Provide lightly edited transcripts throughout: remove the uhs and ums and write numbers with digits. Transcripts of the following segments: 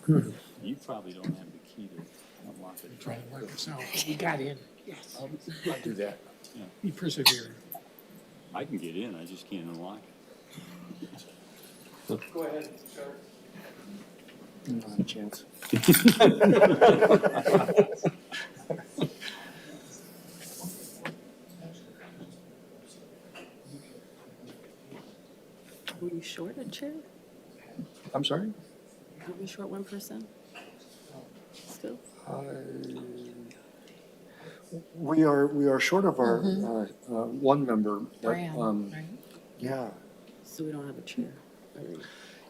You probably don't have the key to unlock it. Try to work this out. We got in. Yes. I'll do that. Yeah. Be persevered. I can get in, I just can't unlock it. Go ahead, start. Not a chance. Were you short a chair? I'm sorry? Aren't we short one person? Still? We are short of our one member. But, Brown, right? yeah, So we don't have a chair.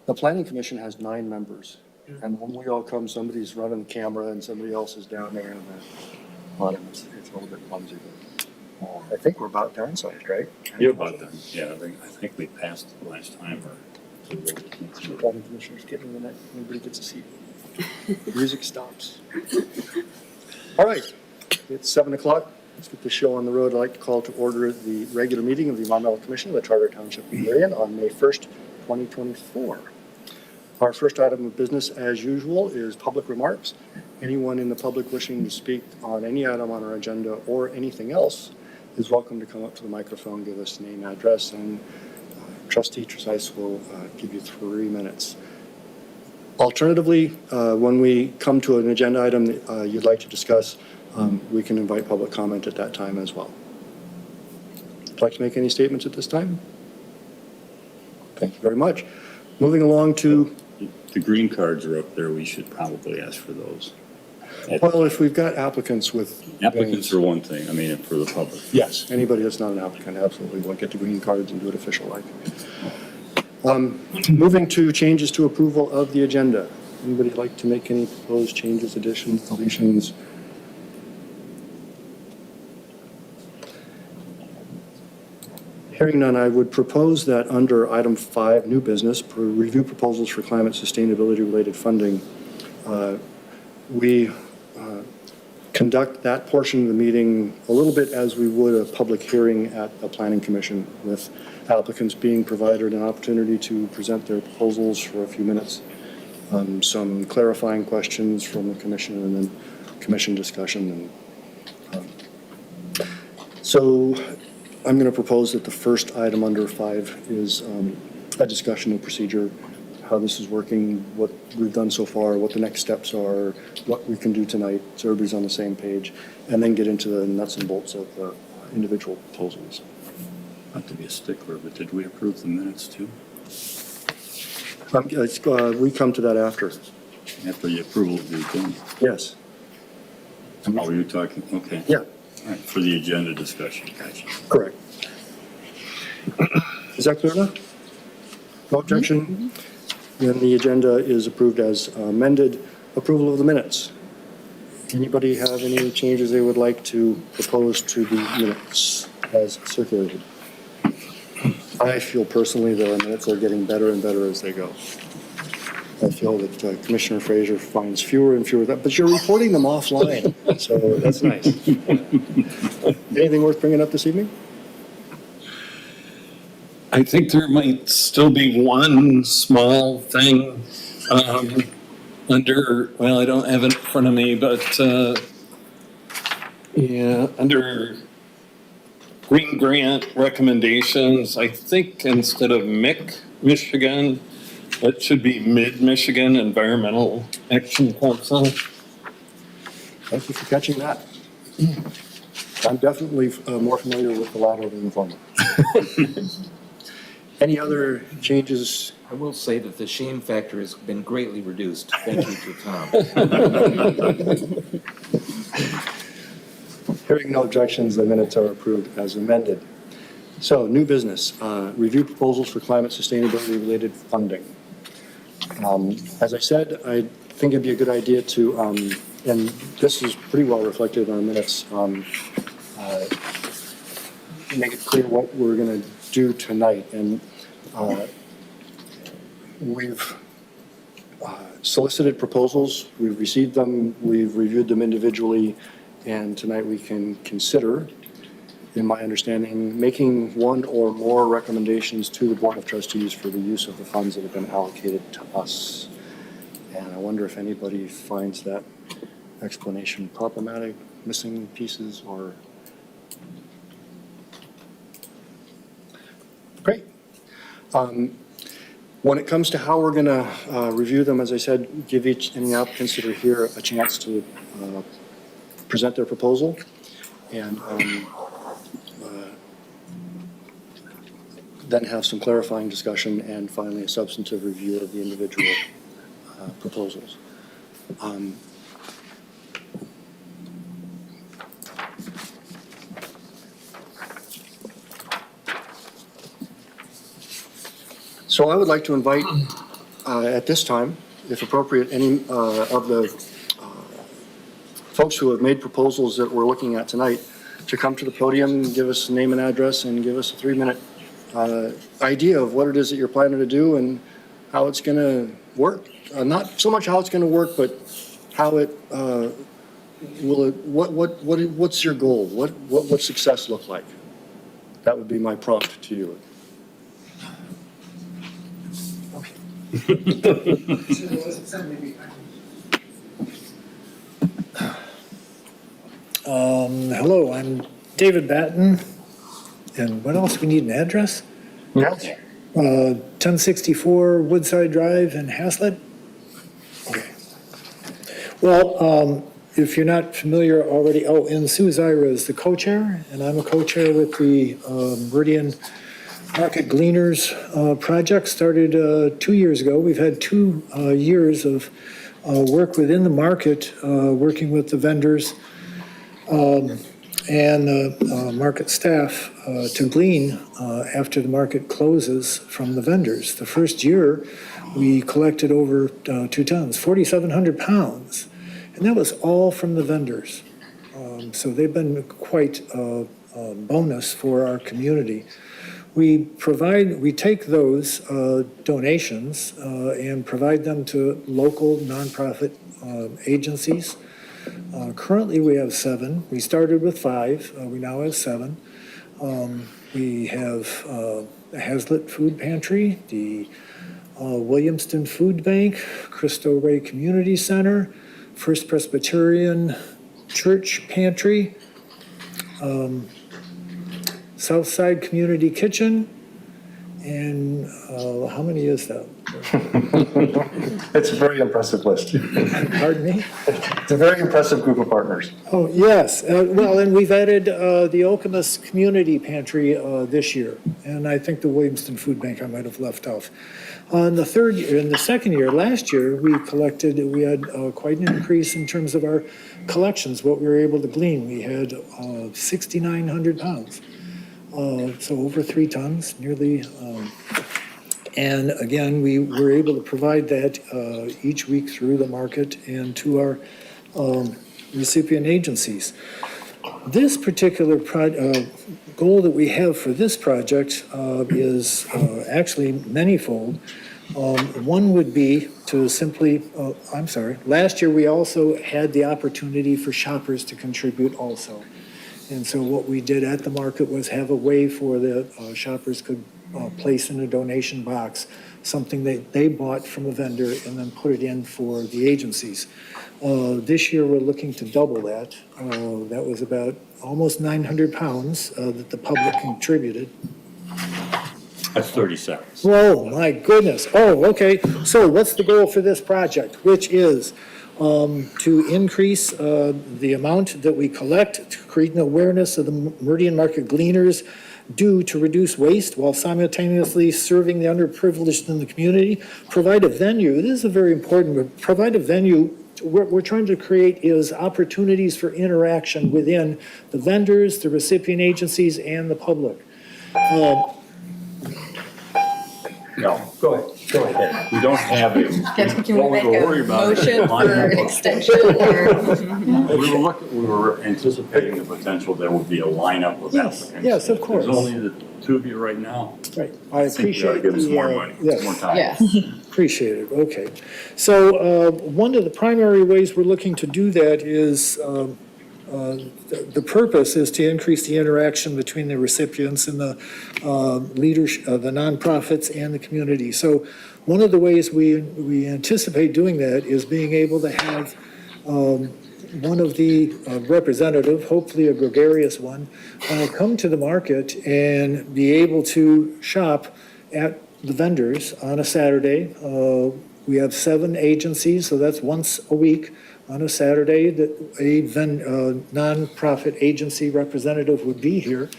the planning commission has 9 members. And when we all come, somebody's running the camera and somebody else is down there. And it's a little bit clumsy. But, I think we're about downsized, right? You're about done. Yeah, I think we passed it last time or. The planning commissioner's getting in the net. Nobody gets a seat. Music stops. All right, it's 7 o'clock. Let's get the show on the road. I'd like to call to order the regular meeting of the Environmental Commission of the Charter Township of Meridian on May 1st, 2024. Our first item of business, as usual, is public remarks. Anyone in the public wishing to speak on any item on our agenda or anything else is welcome to come up to the microphone, give us name, address, and Trustee Tresice will give you 3 minutes. Alternatively, when we come to an agenda item that you'd like to discuss, we can invite public comment at that time as well. Would you like to make any statements at this time? Thank you very much. Moving along to... The green cards are up there, we should probably ask for those. Well, if we've got applicants with... Applicants are one thing, I mean, for the public. Yes, anybody that's not an applicant absolutely will get the green cards and do it official like. Moving to changes to approval of the agenda. Anybody like to make any proposed changes, additions, deletions? Hearing none, I would propose that under item 5, new business, review proposals for climate sustainability related funding, we conduct that portion of the meeting a little bit as we would a public hearing at a planning commission, with applicants being provided an opportunity to present their proposals for a few minutes, some clarifying questions from the commission, and then commission discussion. So I'm going to propose that the first item under 5 is a discussion of procedure, how this is working, what we've done so far, what the next steps are, what we can do tonight, so everybody's on the same page, and then get into the nuts and bolts of the individual proposals. Not to be a stickler, but did we approve the minutes too? We come to that after. After the approval of the agenda? Yes. Oh, you're talking, okay. Yeah, All right, for the agenda discussion, gotcha. correct. Is that clear enough? No objection? Then the agenda is approved as amended. Approval of the minutes. Anybody have any changes they would like to propose to the minutes as circulated? I feel personally that our minutes are getting better and better as they go. I feel that Commissioner Fraser finds fewer and fewer, but you're reporting them offline, so that's nice. Anything worth bringing up this evening? I think there might still be one small thing well, I don't have it in front of me, but yeah, under Green Grant recommendations, I think instead of Michigan, it should be Mid-Michigan Environmental Action Council. Thank you for catching that. I'm definitely more familiar with the latter than the former. Any other changes? I will say that the shame factor has been greatly reduced. Thank you to Tom. Hearing no objections, the minutes are approved as amended. So, new business, review proposals for climate sustainability related funding. As I said, I think it'd be a good idea to, and this is pretty well reflected in our minutes, make it clear what we're going to do tonight. And we've solicited proposals, we've received them, we've reviewed them individually, and tonight we can consider, in my understanding, making one or more recommendations to the Board of Trustees for the use of the funds that have been allocated to us. And I wonder if anybody finds that explanation problematic, missing pieces, or... Great. When it comes to how we're going to review them, as I said, give any applicants that are here a chance to present their proposal, and then have some clarifying discussion, and finally a substantive review of the individual proposals. So I would like to invite, at this time, if appropriate, any of the folks who have made proposals that we're looking at tonight to come to the podium, give us name and address, and give us a 3-minute idea of what it is that you're planning to do and how it's going to work. Not so much how it's going to work, but how it what's your goal? What success look like? That would be my prompt to you. Hello, I'm David Batten, and what else? We need an address? Yes. 1064 Woodside Drive in Haslett. Okay. Well, if you're not familiar already, and Sue Zyra is the co-chair, and I'm a co-chair with the Meridian Market Gleaners project. Started 2 years ago. We've had 2 years of work within the market, working with the vendors and the market staff to glean after the market closes from the vendors. The first year, we collected over 2 tons, 4,700 pounds, and that was all from the vendors. So they've been quite a bonus for our community. We take those donations and provide them to local nonprofit agencies. Currently, we have 7. We started with 5. We now have 7. We have the Haslett Food Pantry, the Williamston Food Bank, Cristo Rey Community Center, First Presbyterian Church Pantry, Southside Community Kitchen, and how many is that? It's a very impressive list. Pardon me? It's a very impressive group of partners. Oh, yes. Well, and we've added the Okemos Community Pantry this year, and I think the Williamston Food Bank I might have left off. In the second year, last year, we had quite an increase in terms of our collections, what we were able to glean. We had 6,900 pounds. So over 3 tons, nearly. And again, we were able to provide that each week through the market and to our recipient agencies. This particular goal that we have for this project is actually manyfold. One would be to simply, last year we also had the opportunity for shoppers to contribute also. And so what we did at the market was have a way for the shoppers could place in a donation box something that they bought from a vendor and then put it in for the agencies. This year we're looking to double that. That was about almost 900 pounds that the public contributed. That's 30 seconds. Whoa, my goodness. Oh, okay. So what's the goal for this project, which is to increase the amount that we collect to create an awareness of the Meridian Market Gleaners due to reduce waste while simultaneously serving the underprivileged in the community. Provide a venue. This is a very important. Provide a venue. What we're trying to create is opportunities for interaction within the vendors, the recipient agencies, and the public. No, go ahead. We don't have it. Can What we we make were worried a about is motion the line for up. extension or? We were anticipating the potential there would be a lineup of Yes, applicants. yes, of course. There's only the 2 of you right now. Right. I I think we ought to appreciate give us more the, money, yes. more time. Yes. Appreciate it, okay. So one of the primary ways we're looking to do that is, the purpose is to increase the interaction between the recipients and the leaders, the nonprofits and the community. So one of the ways we anticipate doing that is being able to have one of the representative, hopefully a gregarious one, come to the market and be able to shop at the vendors on a Saturday. We have 7 agencies, so that's once a week on a Saturday that a nonprofit agency representative would be here,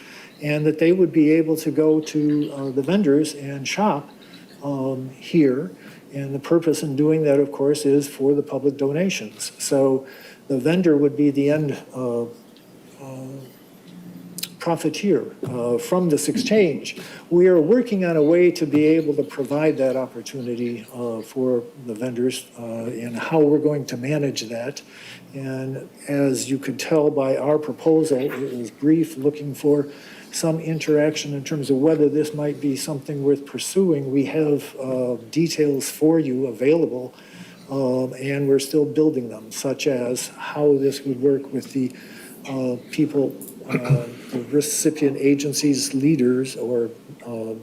and that they would be able to go to the vendors and shop here. And the purpose in doing that, of course, is for the public donations. So the vendor would be the end profiteer from this exchange. We are working on a way to be able to provide that opportunity for the vendors and how we're going to manage that. And as you could tell by our proposal, it was brief, looking for some interaction in terms of whether this might be something worth pursuing. We have details for you available, and we're still building them, such as how this would work with the people, the recipient agencies, leaders, or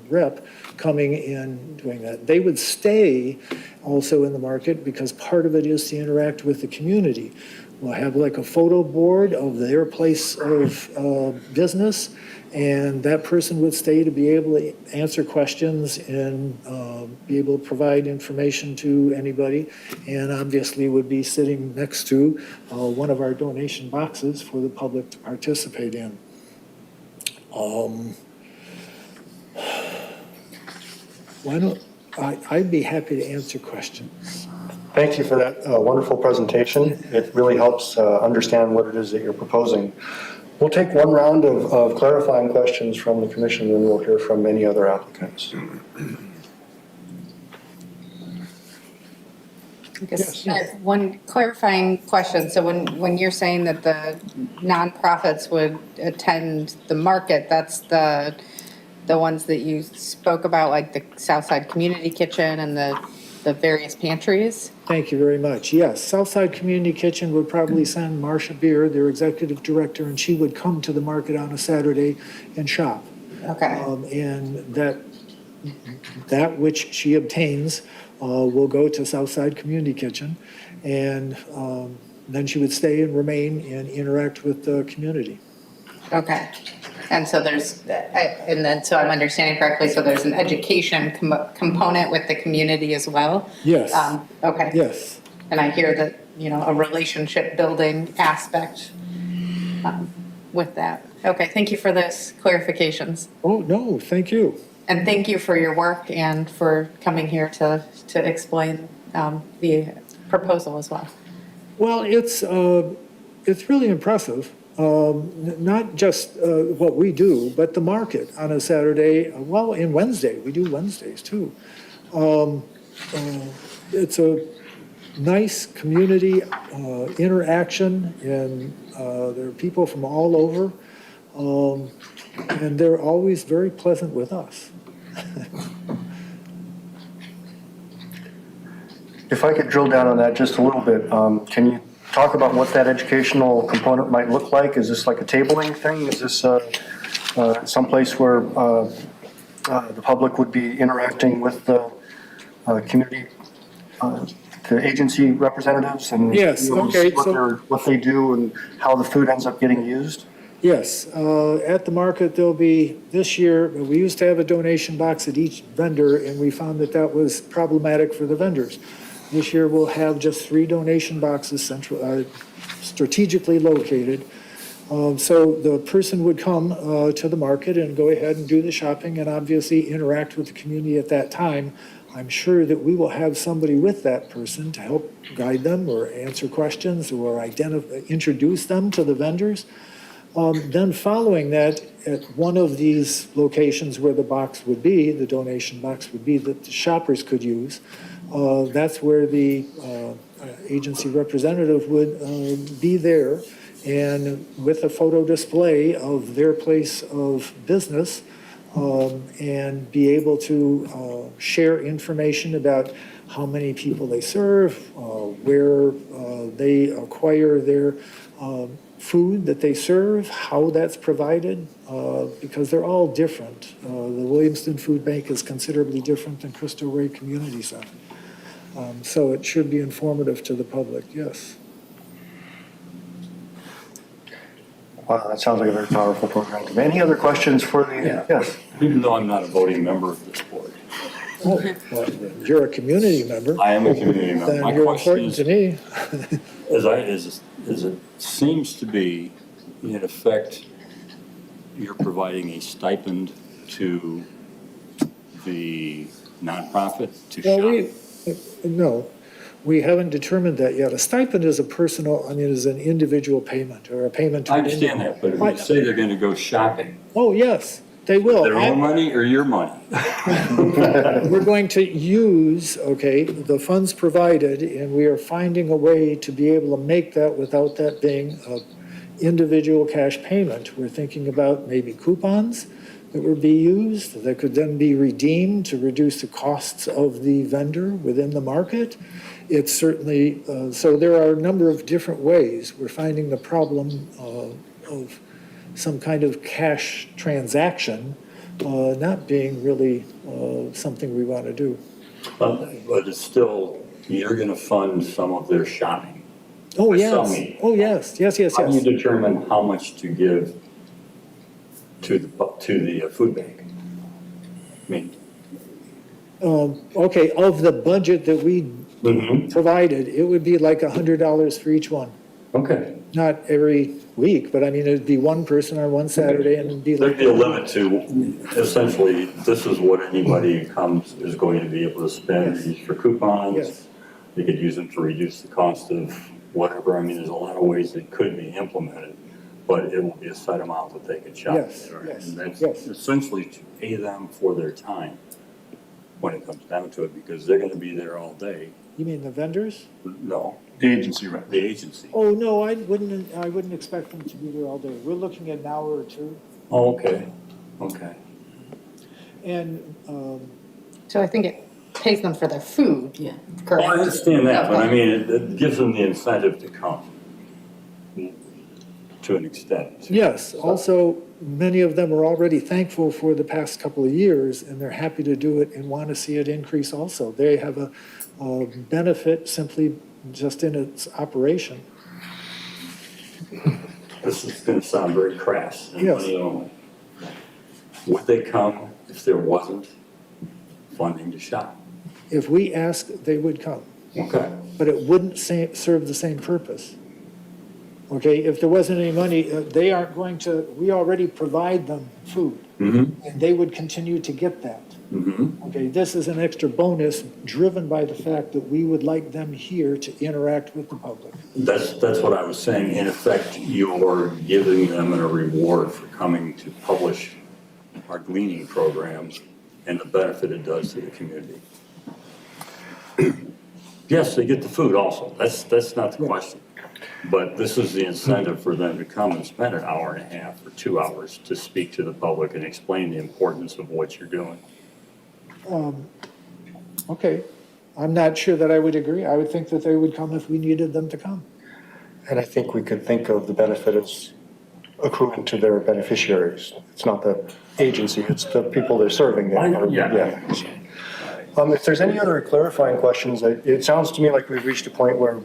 rep coming in doing that. They would stay also in the market because part of it is to interact with the community. We'll have like a photo board of their place of business, and that person would stay to be able to answer questions and be able to provide information to anybody, and obviously would be sitting next to one of our donation boxes for the public to participate in. I'd be happy to answer questions. Thank you for that wonderful presentation. It really helps understand what it is that you're proposing. We'll take one round of clarifying questions from the commission, and then we'll hear from any other applicants. I guess I have one clarifying question. So when you're saying that the nonprofits would attend the market, that's the ones that you spoke about, like the Southside Community Kitchen and the various pantries? Thank you very much. Yes, Southside Community Kitchen would probably send Marcia Beer, their executive director, and she would come to the market on a Saturday and shop. Okay. And that which she obtains will go to Southside Community Kitchen, and then she would stay and remain and interact with the community. Okay. And so so I'm understanding correctly, so there's an education component with the community as well? Yes. Okay. Yes. And I hear that, a relationship building aspect with that. Okay, thank you for those clarifications. Oh, no, thank you. And thank you for your work and for coming here to explain the proposal as well. Well, it's really impressive. Not just what we do, but the market on a Saturday, well, and Wednesday. We do Wednesdays too. It's a nice community interaction, and there are people from all over, and they're always very pleasant with us. If I could drill down on that just a little bit, can you talk about what that educational component might look like? Is this like a tabling thing? Is this someplace where the public would be interacting with the community, the agency representatives, and Yes, okay, what they do and how the food ends up getting used? Yes, at the market, there'll be, this year, we used to have a donation box at each vendor, and we found that was problematic for the vendors. This year, we'll have just 3 donation boxes strategically located. So the person would come to the market and go ahead and do the shopping and obviously interact with the community at that time. I'm sure that we will have somebody with that person to help guide them or answer questions or introduce them to the vendors. Then following that, at one of these locations where the box would be, the donation box would be, that the shoppers could use, that's where the agency representative would be there, and with a photo display of their place of business, and be able to share information about how many people they serve, where they acquire their food that they serve, how that's provided, because they're all different. The Williamston Food Bank is considerably different than Cristo Rey Community Center. So it should be informative to the public, yes. Wow, that sounds like a very powerful program. Any other questions for the, yes? Even though I'm not a voting member of this board. Oh, well, you're a community member, I am a community member. then My you're question important is, to me. as it seems to be, in effect, you're providing a stipend to the nonprofit to Well, shop. no, we haven't determined that yet. A stipend is a personal, is an indivial payment or a payment to. I understand that, but if you say they're gonna go shopping, Oh, yes, they will. their own money or your money? We're going to use, the funds provided, and we are finding a way to be able to make that without that being an individual cash payment. We're thinking about maybe coupons that would be used, that could then be redeemed to reduce the costs of the vendor within the market. It's certainly, so there are a number of different ways. We're finding the problem of some kind of cash transaction not being really something we want to do. But it's still, you're gonna fund some of their shopping. Oh, With yes. some means. Oh, yes. How do you determine how much to give to the food bank? I mean, Of the budget that we provided, it would be like $100 for each one. okay. Not every week, but it'd be one person on one Saturday and it'd be There'd like. be a limit to, essentially, this is what anybody who comes is going to be able to spend, Yes. use for coupons. Yes. They could use them to reduce the cost of whatever. There's a lot of ways it could be implemented, but it will be a set amount that they could shop Yes, there. yes, And that's yes. essentially to pay them for their time when it comes down to it, because they're gonna be there all day. You mean the vendors? No, The agency, right? the agency. Oh, no, I wouldn't expect them to be there all day. We're looking at an hour or two. Oh, okay, okay. And, So I think it pays them for their food. Yeah. Correct. Well, I understand that, but Okay. it gives them the incentive to come to an extent. yes, also, many of them are already thankful for the past couple of years and they're happy to do it and want to see it increase also. They have a benefit simply just in its operation. This is gonna sound very crass and Yes. money only. Would they come if there wasn't funding to shop? If we asked, they would come, Okay. but it wouldn't serve the same purpose. If there wasn't any money, they aren't going to, we already provide them food, and they would continue to get that. This is an extra bonus driven by the fact that we would like them here to interact with the public. That's what I was saying. In effect, you're giving them a reward for coming to publish our gleaning program and the benefit it does to the community. Yes, they get the food also. That's not the question. But this is the incentive for them to come and spend an hour and a half or 2 hours to speak to the public and explain the importance of what you're doing. Okay, I'm not sure that I would agree. I would think that they would come if we needed them to come. And I think we could think of the benefit as accruing to their beneficiaries. It's not the agency, it's the people they're serving. If there's any other clarifying questions, it sounds to me like we've reached a point where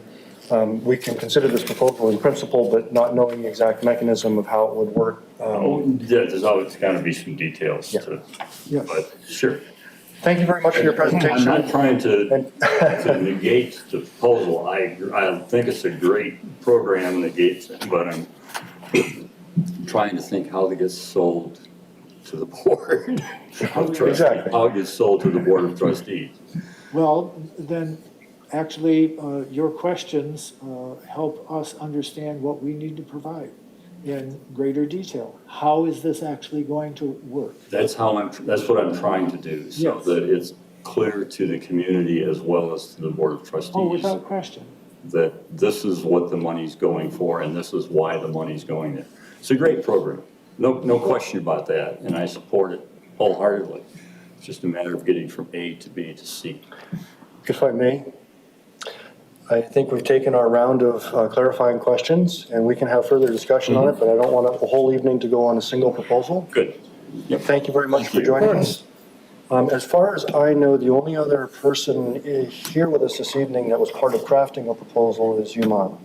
we can consider this proposal in principle, but not knowing the exact mechanism of how it would work. There's always got to be some details to, Yes. but sure. Thank you very much for your I'm presentation. not trying to negate the proposal. I think it's a great program, negates it, but I'm trying to think how it gets sold to the board of trustees. Exactly. How it gets sold to the board of trustees. Well, then, actually, your questions help us understand what we need to provide in greater detail. How is this actually going to work? That's what I'm trying to do, so Yes. that it's clear to the community as well as to the board of trustees. Oh, without question. That this is what the money's going for and this is why the money's going there. It's a great program, no question about that, and I support it wholeheartedly. It's just a matter of getting from A to B to C. If I may, I think we've taken our round of clarifying questions, and we can have further discussion on it, but I don't want a whole evening to go on a single proposal. Good. Thank you very much Thank for you. joining us. As far as I know, the only other person here with us this evening that was part of crafting a proposal is Yumon.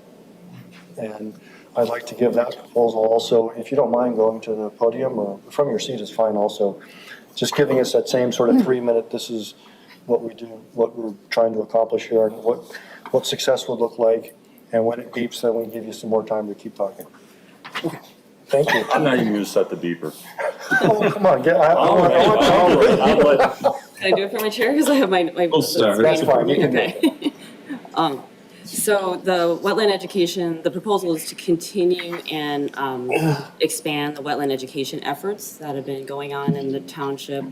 And I'd like to give that proposal also, if you don't mind going to the podium, or from your seat is fine also, just giving us that same sort of 3-minute, this is what we do, what we're trying to accomplish here, and what success would look like, and when it beeps, then we give you some more time to keep talking. Thank you. I'm not even gonna set the beeper. Oh, come on, I want I'll let- Can I do it from my chair? Because I have my. We'll start. That's fine, you can do it. Okay. So the wetland education, the proposal is to continue and expand the wetland education efforts that have been going on in the township,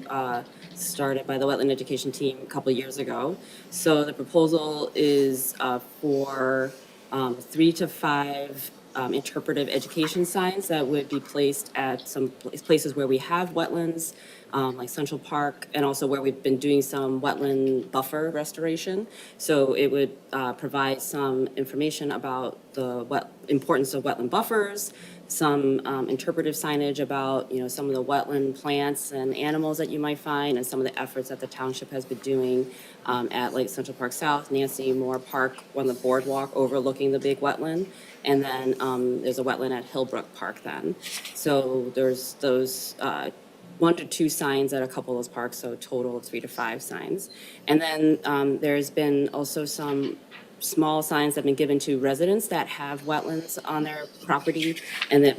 started by the wetland education team a couple of years ago. So the proposal is for 3 to 5 interpretive education signs that would be placed at some places where we have wetlands, like Central Park, and also where we've been doing some wetland buffer restoration. So it would provide some information about the importance of wetland buffers, some interpretive signage about, some of the wetland plants and animals that you might find, and some of the efforts that the township has been doing at like Central Park South, Nancy Moore Park, on the boardwalk overlooking the big wetland. And then there's a wetland at Hillbrook Park then. So there's those 1 to 2 signs at a couple of those parks, so total of 3 to 5 signs. And then there's been also some small signs that have been given to residents that have wetlands on their property, and that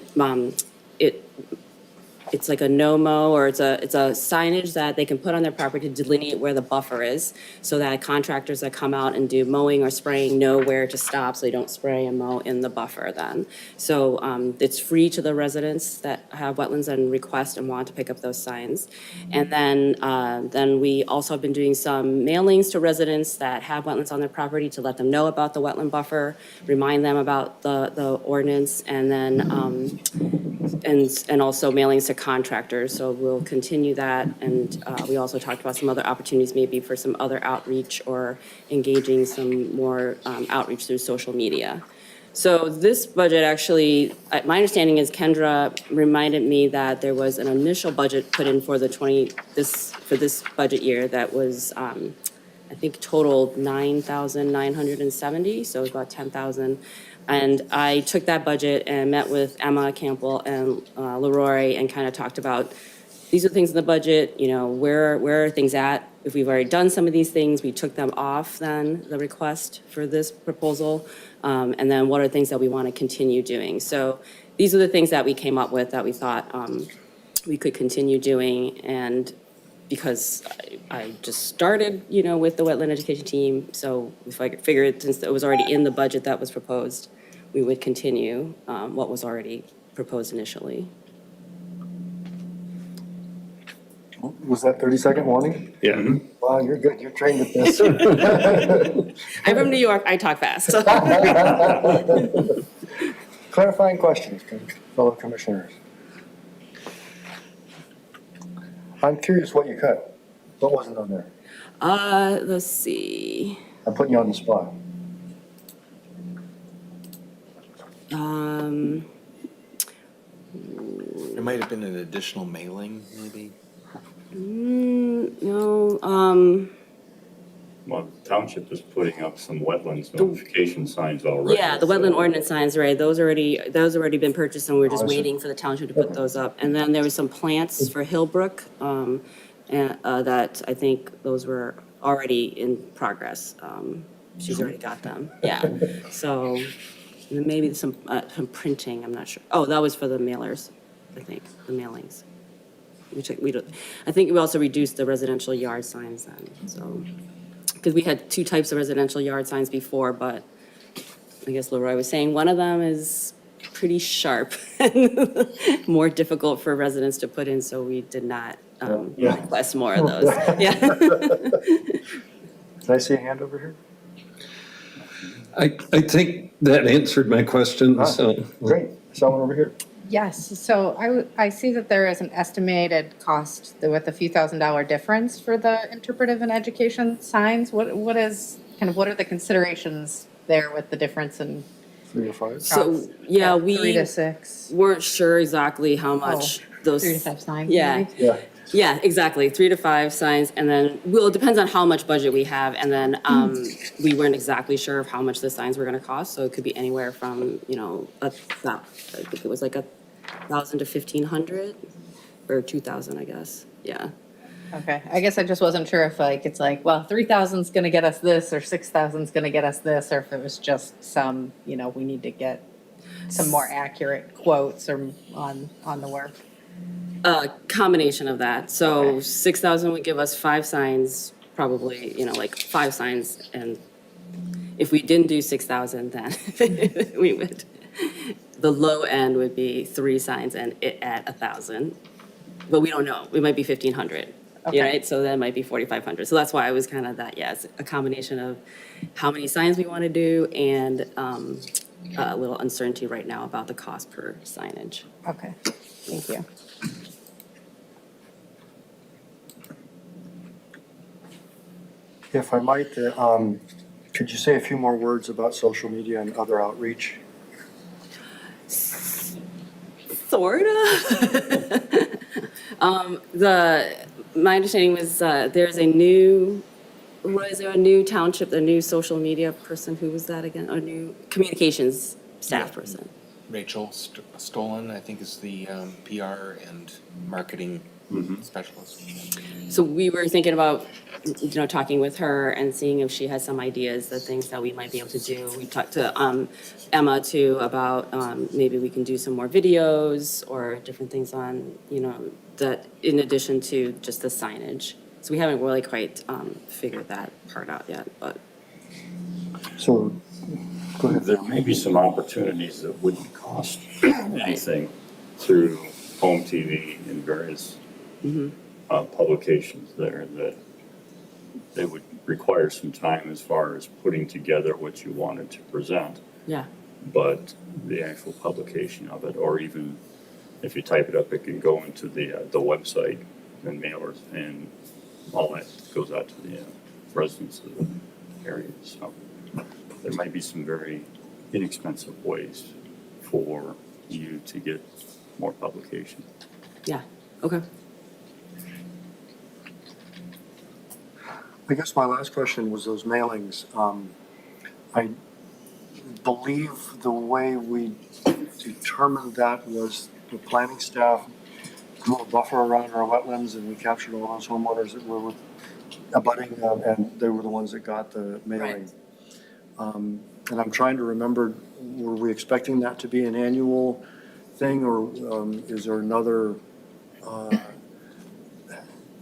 it's like a no-mow, or it's a signage that they can put on their property to delineate where the buffer is, so that contractors that come out and do mowing or spraying know where to stop, so they don't spray and mow in the buffer then. So it's free to the residents that have wetlands and request and want to pick up those signs. And then we also have been doing some mailings to residents that have wetlands on their property to let them know about the wetland buffer, remind them about the ordinance, and then and also mailings to contractors, so we'll continue that. And we also talked about some other opportunities, maybe for some other outreach or engaging some more outreach through social media. So this budget actually, my understanding is Kendra reminded me that there was an initial budget put in for this budget year that was, I think, totaled 9,970, so it was about 10,000. And I took that budget and met with Emma Campbell and Leroy and kind of talked about, these are things in the budget, where are things at? If we've already done some of these things, we took them off then, the request for this proposal. And then what are things that we want to continue doing? So these are the things that we came up with that we thought we could continue doing. And because I just started, with the wetland education team, so if I figured, since it was already in the budget that was proposed, we would continue what was already proposed initially. Was that 30-second warning? Yeah. Wow, you're good, you're trained at this. I'm from New York, I talk fast. Clarifying questions, fellow commissioners. I'm curious what you cut. What wasn't on there? Let's see. I'm putting you on the spot. There might have been an additional mailing, maybe? No, Well, the township is putting up some wetlands notification signs already. yeah, the wetland ordinance signs, right, those already been purchased, and we're just waiting for the township to put those up. And then there was some plants for Hillbrook, that I think those were already in progress. She's already got them, yeah. So, and then maybe some printing, I'm not sure. Oh, that was for the mailers, I think, the mailings. I think we also reduced the residential yard signs then, so. Because we had 2 types of residential yard signs before, but I guess Leroy was saying one of them is pretty sharp and more difficult for residents to put in, so we did not request more of those. Yeah. Can I see a hand over here? I think that answered my question, so. Great, someone over here. Yes, so I see that there is an estimated cost with a few $1,000s difference for the interpretive and education signs. What are the considerations there with the difference in 3 to 5? So, yeah, Three we to 6. weren't sure exactly how much those. 3 to 5 signs, Yeah. maybe? Yeah. Yeah, exactly, 3 to 5 signs, and then, well, it depends on how much budget we have, and then, we weren't exactly sure of how much the signs were gonna cost, so it could be anywhere from, you know, about, I think it was like 1,000 to 1,500, or 2,000, I guess, yeah. Okay, I guess I just wasn't sure if like, it's like, well, 3,000's gonna get us this, or 6,000's gonna get us this, or if it was just some, you know, we need to get some more accurate quotes or on the work. Combination of that, so Okay. 6,000 would give us 5 signs, probably, you know, like 5 signs, and if we didn't do 6,000, then we would, the low end would be 3 signs and it at 1,000, but we don't know, it might be 1,500, Okay. right? So that might be 4,500, so that's why I was kind of that, yes, a combination of how many signs we want to do and a little uncertainty right now about the cost per signage. Okay, thank you. If I might, could you say a few more words about social media and other outreach? Sort of. My understanding was there's a new, was there a new township, a new social media person? Who was that again? A new communications staff person. Rachel Stolen, I think, is the PR and marketing specialist. So we were thinking about, you know, talking with her and seeing if she has some ideas, the things that we might be able to do. We talked to Emma too about maybe we can do some more videos or different things on, you know, that in addition to just the signage. So we haven't really quite figured that part out yet, but. So, go ahead. There may be some opportunities that wouldn't cost anything through home TV and various publications there that they would require some time as far as putting together what you wanted to present. Yeah. But the actual publication of it, or even if you type it up, it can go into the website and mailers, and all that goes out to the residents of the area. So there might be some very inexpensive ways for you to get more publication. Yeah. Okay. I guess my last question was those mailings. I believe the way we determined that was the planning staff drew a buffer around our wetlands, and we captured all those homeowners that were abutting, and they were the ones that got the mailing. And I'm trying to remember, were we expecting that to be an annual thing, or is there another,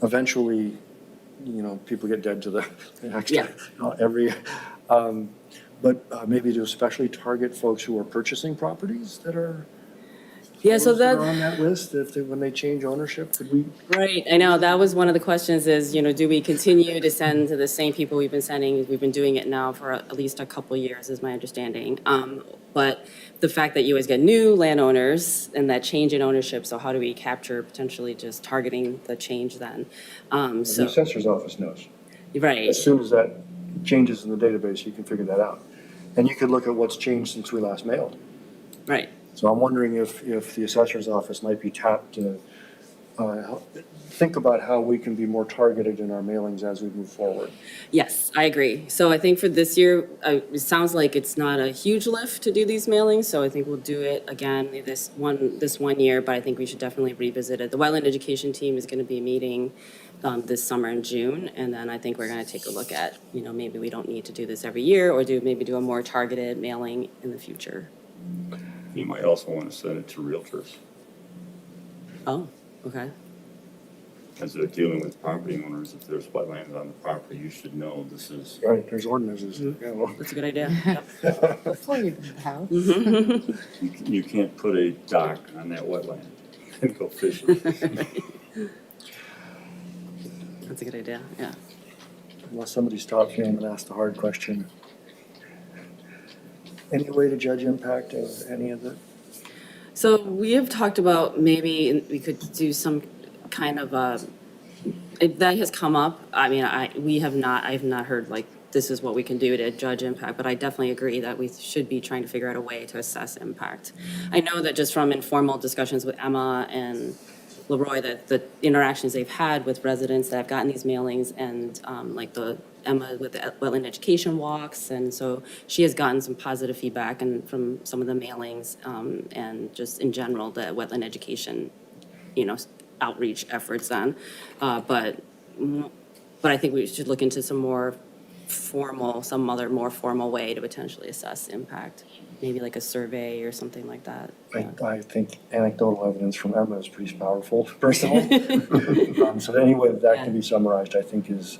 eventually, you know, people get dead to the next, Yeah. every, but maybe to especially target folks who are purchasing properties that are Yeah, so those that are that, on that list, if they, when they change ownership, could we? right, I know, that was one of the questions is, you know, do we continue to send to the same people we've been sending? We've been doing it now for at least a couple of years, is my understanding. But the fact that you always get new landowners and that change in ownership, so how do we capture potentially just targeting the change then? The So, assessor's office knows. right, As soon as that changes in the database, you can figure that out. And you could look at what's changed since we last mailed. right. So I'm wondering if the assessor's office might be tapped to think about how we can be more targeted in our mailings as we move forward. Yes, I agree. So I think for this year, it sounds like it's not a huge lift to do these mailings, so I think we'll do it again this one year, but I think we should definitely revisit it. The Wetland Education Team is going to be meeting this summer in June, and then I think we're going to take a look at, you know, maybe we don't need to do this every year, or maybe do a more targeted mailing in the future. You might also want to send it to realtors, Oh, okay. as they're dealing with property owners. If there's wetlands on the property, you should know this is. Right, there's ordinances. Yeah, well, That's a good idea. Yep. Before you build the house. You can't put a dock on that wetland and go fishing. That's a good idea, yeah. unless somebody stops me, I'm gonna ask the hard question. Any way to judge impact of any of it? So we have talked about maybe we could do some kind of that has come up. I mean, I have not heard like this is what we can do to judge impact, but I definitely agree that we should be trying to figure out a way to assess impact. I know that just from informal discussions with Emma and Leroy, that the interactions they've had with residents that have gotten these mailings and like the Emma with the wetland education walks, and so she has gotten some positive feedback and from some of the mailings and just in general, the wetland education, outreach efforts on. But I think we should look into some other more formal way to potentially assess impact. Maybe like a survey or something like that. Yeah. I think anecdotal evidence from Emma is pretty powerful, personally. So any way that can be summarized, I think is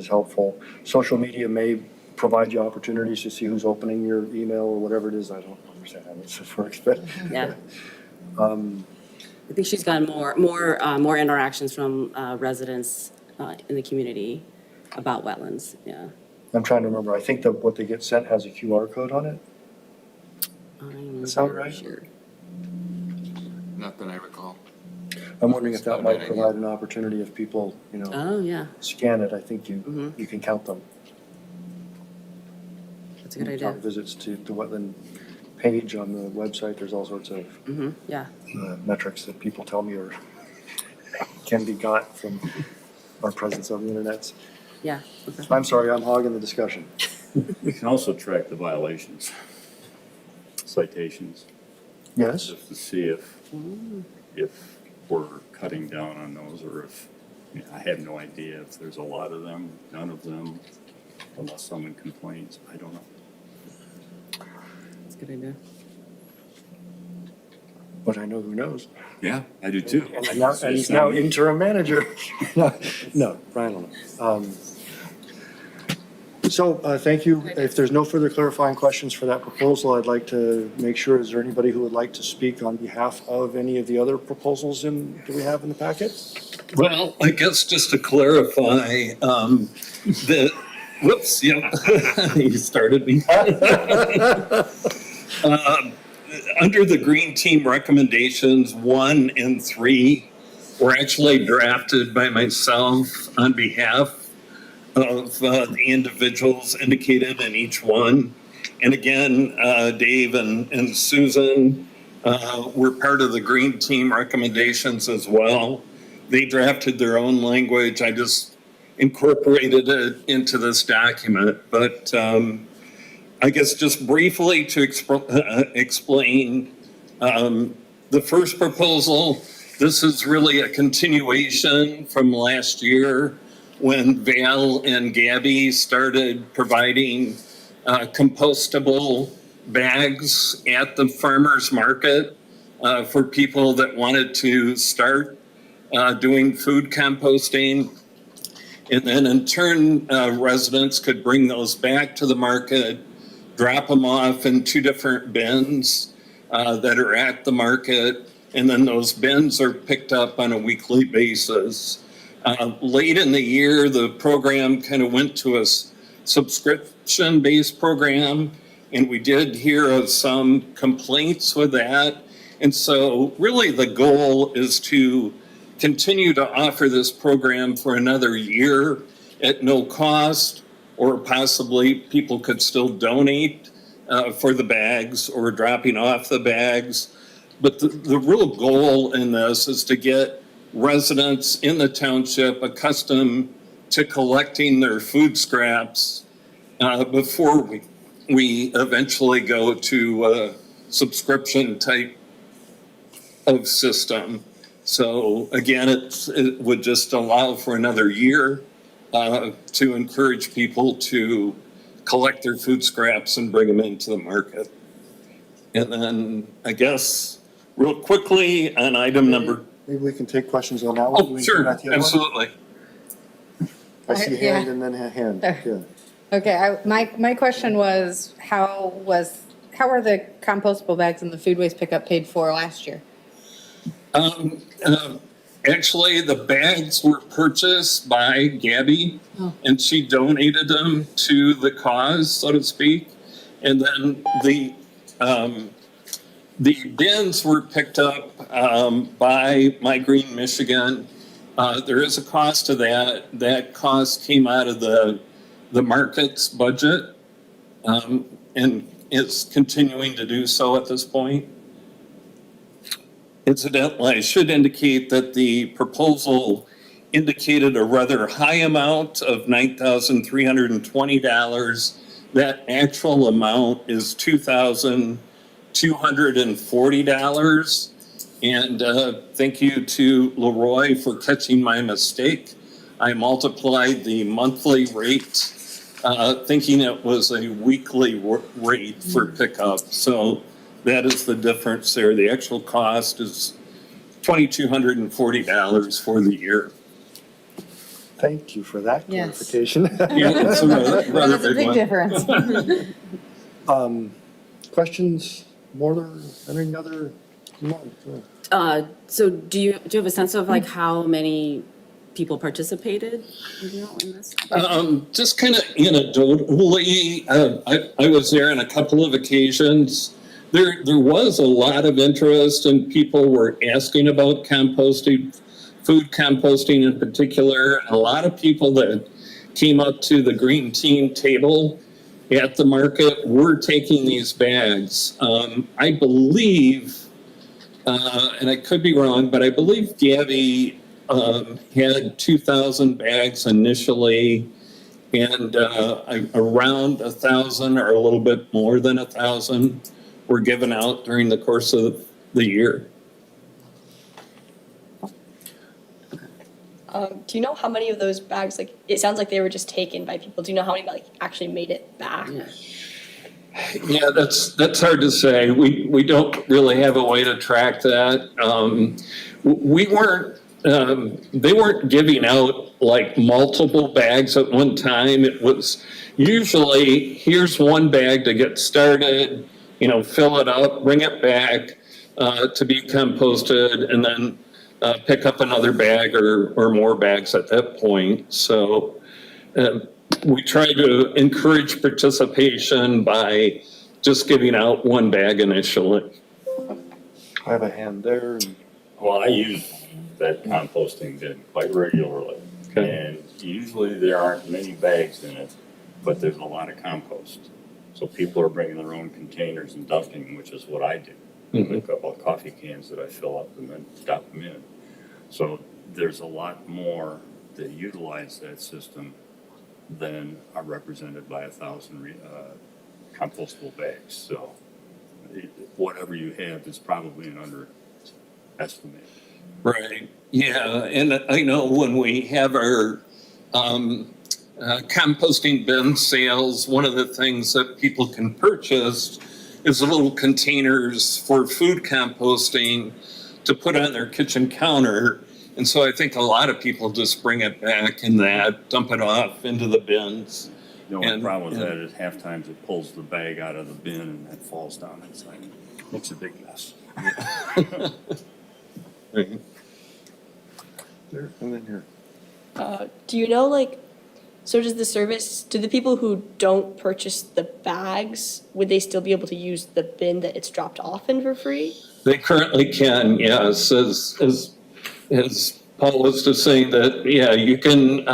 helpful. Social media may provide you opportunities to see who's opening your email or whatever it is. I don't understand how this works, but. Yeah. I think she's gotten more interactions from residents in the community about wetlands, yeah. I'm trying to remember. I think that what they get sent has a QR code on it. I'm sound not right? sure. Not that I recall. I'm wondering if that Not a might bad provide idea. an opportunity if people, Oh, yeah, scan it. I think you can count them. that's a good Count idea. visits to the wetland page on the website. There's all sorts of Yeah, metrics that people tell me can be got from our presence on the internet. yeah. Okay. I'm sorry, I'm hogging the discussion. We can also track the violations, citations, Yes? just to see if we're cutting down on those, or if, I have no idea if there's a lot of them, none of them, unless someone complains. I don't know. That's a good idea. But I know who knows. Yeah, I do too. And he's now interim manager. No, Brian will know. So thank you. If there's no further clarifying questions for that proposal, I'd like to make sure, is there anybody who would like to speak on behalf of any of the other proposals that we have in the packet? Well, I guess just to clarify, whoops, yeah, you started me. Under the Green Team recommendations, 1 and 3 were actually drafted by myself on behalf of the individuals indicated in each one. And again, Dave and Susan were part of the Green Team recommendations as well. They drafted their own language. I just incorporated it into this document. But I guess just briefly to explain the first proposal, this is really a continuation from last year when Val and Gabby started providing compostable bags at the farmers market for people that wanted to start doing food composting. And then in turn, residents could bring those back to the market, drop them off in 2 different bins that are at the market, and then those bins are picked up on a weekly basis. Late in the year, the program kind of went to a subscription-based program, and we did hear of some complaints with that. And so really the goal is to continue to offer this program for another year at no cost, or possibly people could still donate for the bags or dropping off the bags. But the real goal in this is to get residents in the township accustomed to collecting their food scraps before we eventually go to a subscription type of system. So again, it would just allow for another year to encourage people to collect their food scraps and bring them into the market. And then I guess real quickly on item number. Maybe we can take questions on that one. Oh, sure, absolutely. I see hand and then a hand. Yeah. Okay, my question was, how are the compostable bags and the food waste pickup paid for last year? Actually, the bags were purchased by Gabby, and she donated them to the cause, so to speak. And then the bins were picked up by My Green Michigan. There is a cost to that. That cost came out of the the market's budget, and is continuing to do so at this point. Incidentally, I should indicate that the proposal indicated a rather high amount of $9,320. That actual amount is $2,240. And thank you to Leroy for catching my mistake. I multiplied the monthly rate, thinking it was a weekly rate for pickup. So that is the difference there. The actual cost is $2,240 for the year. Thank you for that Yes. clarification. Yeah, it's a rather That's a big one. difference. Questions, more, any other? Come on. So do you have a sense of like how many people participated, you know, in this? Just kind of anecdotally, I was there on a couple of occasions. There was a lot of interest and people were asking about composting, food composting in particular. A lot of people that came up to the green team table at the market were taking these bags. I believe, and I could be wrong, but I believe Gabby had 2,000 bags initially, and around 1,000 or a little bit more than 1,000 were given out during the course of the year. Do you know how many of those bags, like, it sounds like they were just taken by people. Do you know how many, like, actually made it back? Yeah, that's hard to say. We don't really have a way to track that. We weren't. They weren't giving out like multiple bags at one time. It was usually, here's one bag to get started, fill it up, bring it back to be composted, and then pick up another bag or more bags at that point. So we try to encourage participation by just giving out one bag initially. I have a hand there. Well, I use that composting bin quite regularly. Okay. And usually there aren't many bags in it, but there's a lot of compost. So people are bringing their own containers and dumping, which is what I do. Mhm. A couple of coffee cans that I fill up and then dump them in. So there's a lot more that utilize that system than are represented by 1,000 compostable bags. So whatever you have is probably an underestimate. Right. Yeah, and I know when we have our composting bin sales, one of the things that people can purchase is little containers for food composting to put on their kitchen counter. And so I think a lot of people just bring it back in that, dump it off into the bins. The only And- problem with and- that is half times it pulls the bag out of the bin and it falls down inside. Makes a big mess. Right. There, and then here. Do you know, like, so does the service, do the people who don't purchase the bags, would they still be able to use the bin that it's dropped off in for free? They currently can, yes, as Paul was just saying that, yeah, you can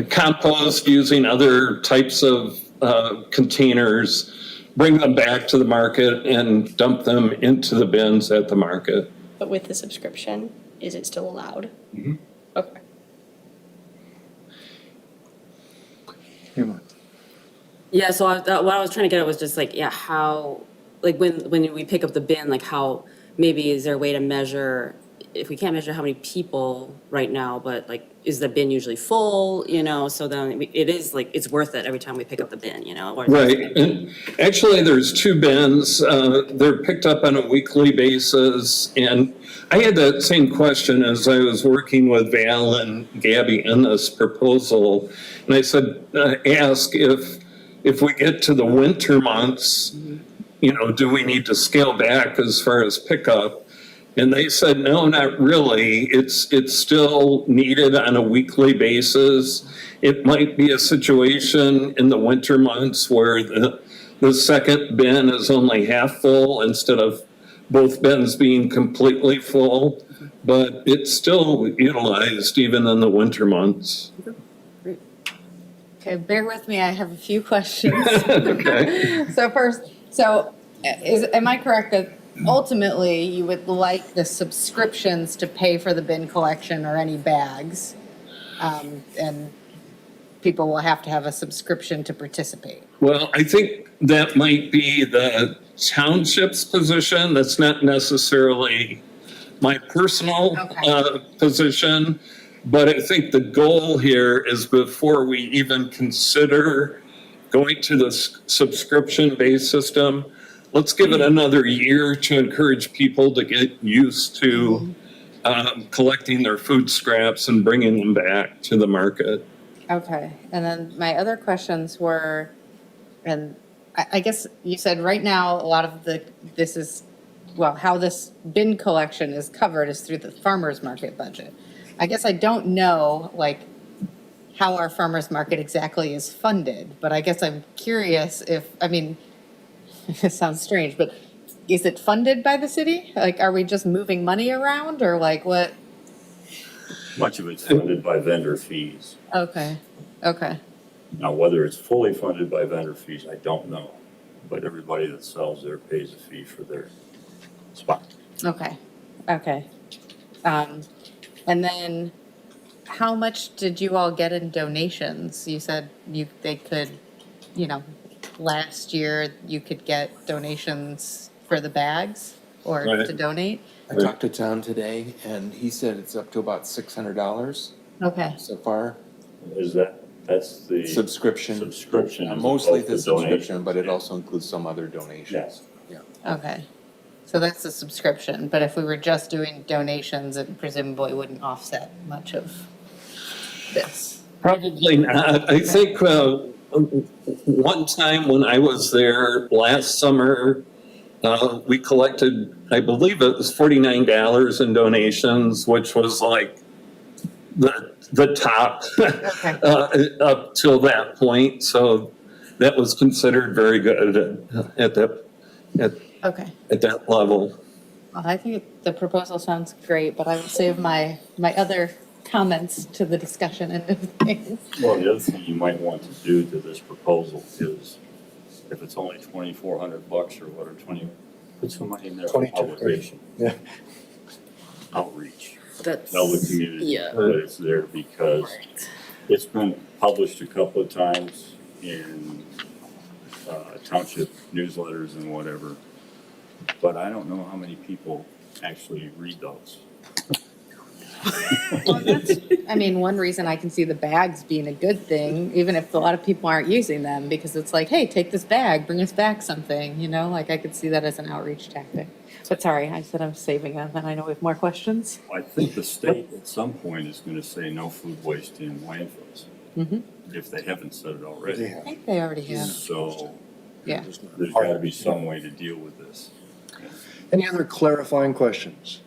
compost using other types of containers, bring them back to the market and dump them into the bins at the market. But with the subscription, is it still allowed? Mhm. Okay. Come on. Yeah, so what I was trying to get at was just like, yeah, how, like when we pick up the bin, like how, maybe is there a way to measure, if we can't measure how many people right now, but like, is the bin usually full, so then it is like, it's worth it every time we pick up the bin, or- Right, and actually there's two bins, they're picked up on a weekly basis, and I had that same question as I was working with Val and Gabby in this proposal, and I said, ask if we get to the winter months, do we need to scale back as far as pickup? And they said, no, not really. It's still needed on a weekly basis. It might be a situation in the winter months where the second bin is only half full instead of both bins being completely full, but it's still utilized even in the winter months. Okay, bear with me, I have a few questions. Okay. So first, am I correct that ultimately you would like the subscriptions to pay for the bin collection or any bags? And people will have to have a subscription to participate? Well, I think that might be the township's position. That's not necessarily my personal Okay. position. But I think the goal here is before we even consider going to this subscription-based system, let's give it another year to encourage people to get used to collecting their food scraps and bringing them back to the market. Okay, and then my other questions were, and I guess you said right now, a lot of how this bin collection is covered is through the farmer's market budget. I guess I don't know, like, how our farmer's market exactly is funded, but I guess I'm curious if, I mean, it sounds strange, but is it funded by the city? Like, are we just moving money around, or like what? Much of it's funded by vendor fees. Okay, okay. Now, whether it's fully funded by vendor fees, I don't know. But everybody that sells there pays a fee for their spot. Okay, okay. And then how much did you all get in donations? You said they could, last year you could get donations for the bags or Right. to donate? I talked to John today, and he said it's up to about $600 Okay, so far. That's the Subscription. subscription. as Mostly opposed the to subscription, donation. but it also includes some other donations. Yes. okay. So that's the subscription, but if we were just doing donations, it presumably wouldn't offset much of this. Probably not. I think one time when I was there last summer, we collected, I believe it was $49 in donations, which was like the top Okay. up till that point. So that was considered very good at Okay. that level. Well, I think the proposal sounds great, but I will save my other comments to the discussion end of things. Well, the other thing you might want to do to this proposal is, if it's only $2,400 or whatever, put some money in there for 22, publication, Yeah. outreach. That's, Tell the community yeah. that it's there because it's been published a couple of times in township newsletters and whatever. But I don't know how many people actually read those. Well, one reason I can see the bags being a good thing, even if a lot of people aren't using them, because it's like, hey, take this bag, bring us back something, like I could see that as an outreach tactic. But sorry, I said I'm saving them, and I know we have more questions. I think the state at some point is going to say no food waste in landfills, if they haven't said it already. I think they already have, So yeah. there's got to be some way to deal with this. Any other clarifying questions?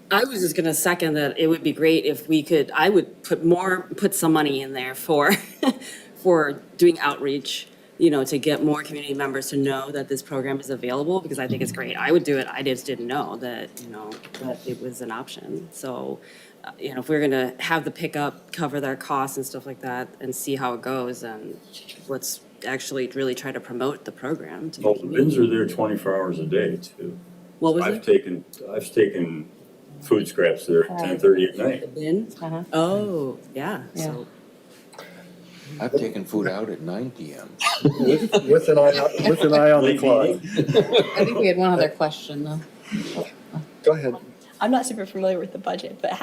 I was just gonna second that it would be great if we could, I would put some money in there for, for doing outreach, to get more community members to know that this program is available, because I think it's great. I would do it, I just didn't know that, that it was an option. So, if we're gonna have the pickup cover their costs and stuff like that and see how it goes, and let's actually really try to promote the program to the Well, the community. bins are there 24 hours a day too. What was I've it? taken food scraps there at 10:30 at night. The bin? Uh-huh. Oh, yeah, Yeah. so. I've taken food out at 9 p.m. With an eye on the clock. I think we had one other question, though. Go ahead. I'm not super familiar with the budget, but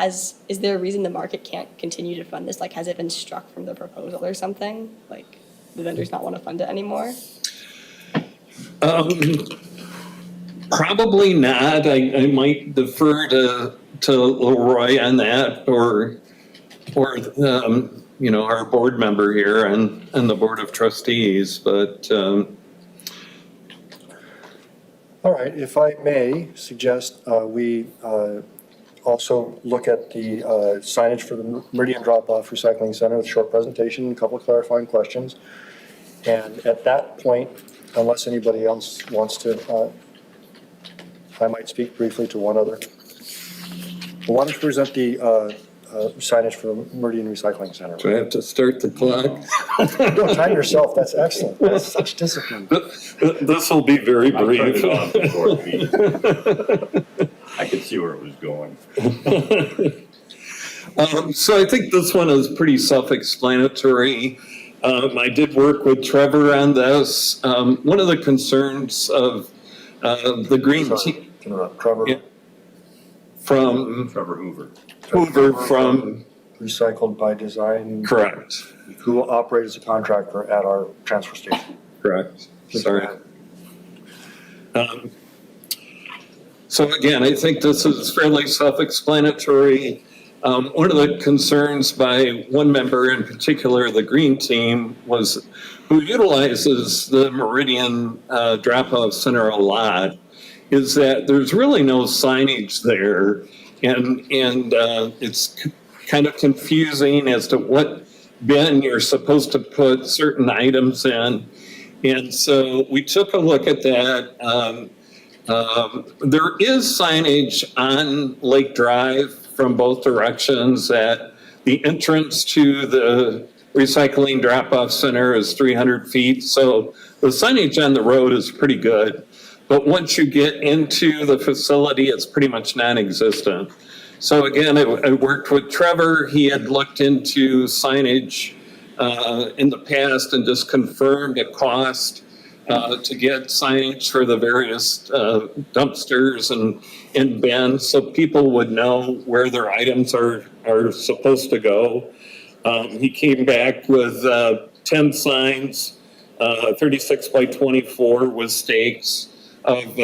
is there a reason the market can't continue to fund this? Like, has it been struck from the proposal or something? Like, the vendors not want to fund it anymore? Probably not. I might defer to Leroy on that, or our board member here and the board of trustees. But All right, if I may suggest, we also look at the signage for the Meridian Drop-Off Recycling Center with a short presentation, a couple of clarifying questions. And at that point, unless anybody else wants to, I might speak briefly to one other. I want to present the signage for the Meridian Recycling Center. Do I have to start the clock? Don't time yourself, that's excellent. That's such discipline. This will be very I turned brief. it off before the meeting. I could see where it was going. So I think this one is pretty self-explanatory. I did work with Trevor on this. One of the concerns of the green team Trevor, Yeah. from Trevor Hoover. Hoover from, Recycled by Design, correct, who will operate as a contractor at our transfer station. correct, sorry. So again, I think this is fairly self-explanatory. One of the concerns by one member in particular, the green team, was who utilizes the Meridian drop-off center a lot, is that there's really no signage there. And it's kind of confusing as to what bin you're supposed to put certain items in. And so we took a look at that. There is signage on Lake Drive from both directions at the entrance to the recycling drop-off center is 300 feet. So the signage on the road is pretty good. But once you get into the facility, it's pretty much non-existent. So again, I worked with Trevor. He had looked into signage in the past and just confirmed a cost to get signage for the various dumpsters and bins, so people would know where their items are supposed to go. He came back with 10 signs, 36 by 24 with stakes of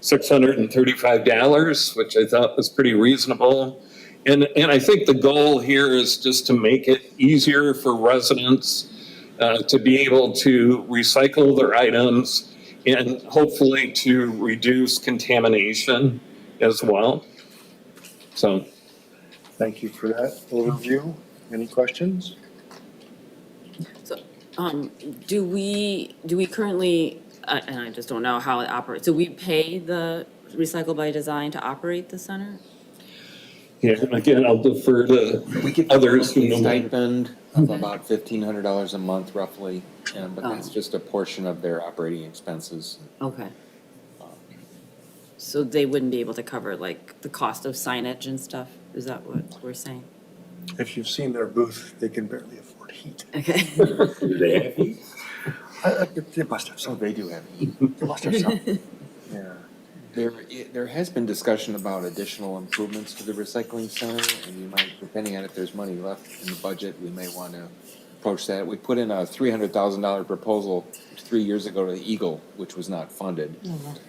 $635, which I thought was pretty reasonable. And I think the goal here is just to make it easier for residents to be able to recycle their items and hopefully to reduce contamination as well. So. Thank you for that overview. Any questions? So, do we currently, and I just don't know how it operates, do we pay the Recycle by Design to operate the center? Yeah, and again, I'll defer to We get others who a know more. stipend of about $1,500 a month roughly, but that's just a portion of their operating expenses. Okay. So they wouldn't be able to cover like the cost of signage and stuff? Is that what we're saying? If you've seen their booth, they can barely afford heat. Okay. Do they have heat? They must have So some. they do have heat. They must have some. Yeah. There has been discussion about additional improvements to the recycling center, and you might, depending on if there's money left in the budget, we may want to approach that. We put in a $300,000 proposal 3 years ago to the Eagle, which was not funded,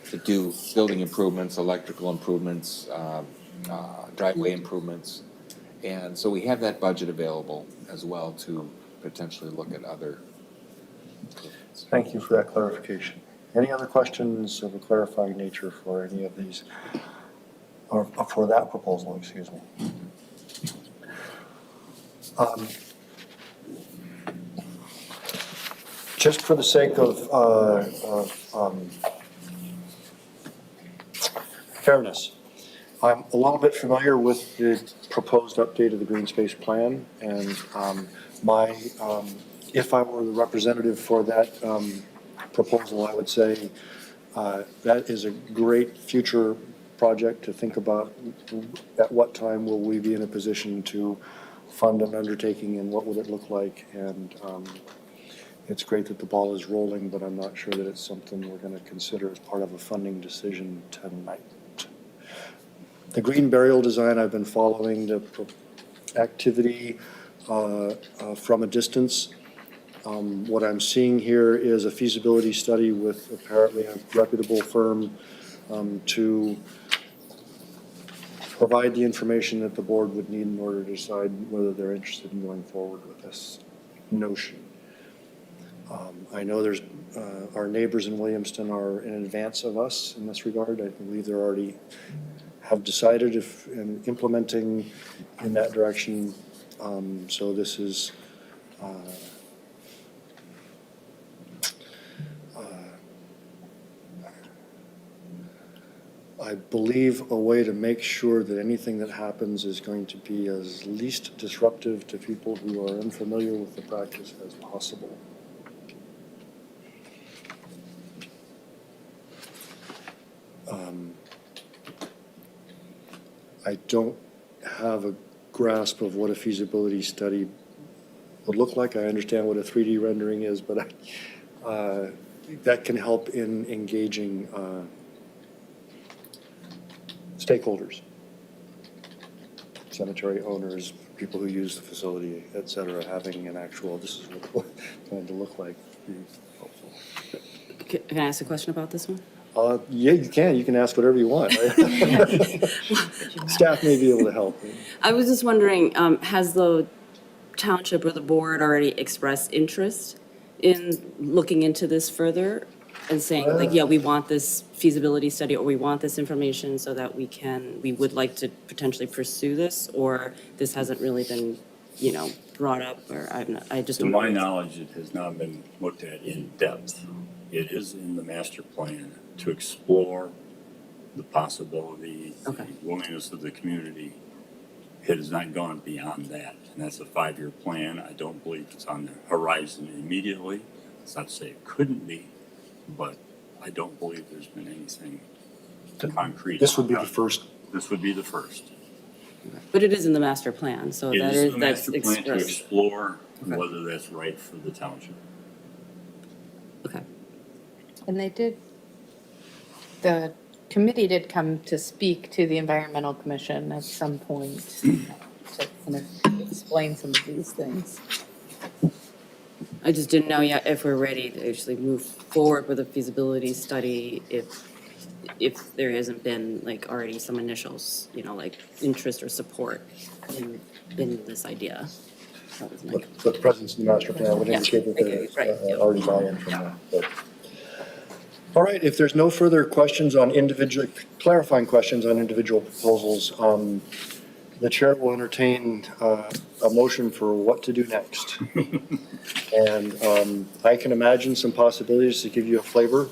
to do building improvements, electrical improvements, driveway improvements. And so we have that budget available as well to potentially look at other improvements. Thank you for that clarification. Any other questions of a clarifying nature for any of these, or for that proposal, excuse me? Just for the sake of fairness, I'm a little bit familiar with the proposed update of the green space plan, and if I were the representative for that proposal, I would say that is a great future project to think about. At what time will we be in a position to fund an undertaking, and what would it look like? And it's great that the ball is rolling, but I'm not sure that it's something we're going to consider as part of a funding decision tonight. The green burial design, I've been following the activity from a distance. What I'm seeing here is a feasibility study with apparently a reputable firm to provide the information that the board would need in order to decide whether they're interested in going forward with this notion. I know there's our neighbors in Williamston are in advance of us in this regard. I believe they're already have decided if in implementing in that direction. So this is I believe, a way to make sure that anything that happens is going to be as least disruptive to people who are unfamiliar with the practice as possible. I don't have a grasp of what a feasibility study would look like. I understand what a 3D rendering is, but that can help in engaging stakeholders, cemetery owners, people who use the facility, et cetera, having an actual, this is what it's going to look like. Be helpful. Can I ask a question about this one? Yeah, you can. You can ask whatever you want. Staff may be able to help. I was just wondering, has the township or the board already expressed interest in looking into this further and saying, like, yeah, we want this feasibility study, or we want this information so that we would like to potentially pursue this, or this hasn't really been, brought up, or I just To don't. my knowledge, it has not been looked at in depth. It is in the master plan to explore the possibility, the Okay. willingness of the community. It has not gone beyond that, and that's a 5-year plan. I don't believe it's on the horizon immediately. It's not to say it couldn't be, but I don't believe there's been anything concrete. This would be the first. This would be the first. But it is in the master plan, so It that is is, the that's master plan to expressed. explore Okay. whether that's right for the township. Okay. And the committee did come to speak to the environmental commission at some point to kind of explain some of these things. I just didn't know yet if we're ready to actually move forward with a feasibility study, if there hasn't been like already some initials, like interest or support in this idea. That was my. But the presence in the master plan would Yeah. indicate that there's Right, yeah. already buy-in from that. But- All right, if there's no further questions on clarifying questions on individual proposals, the chair will entertain a motion for what to do next. And I can imagine some possibilities to give you a flavor.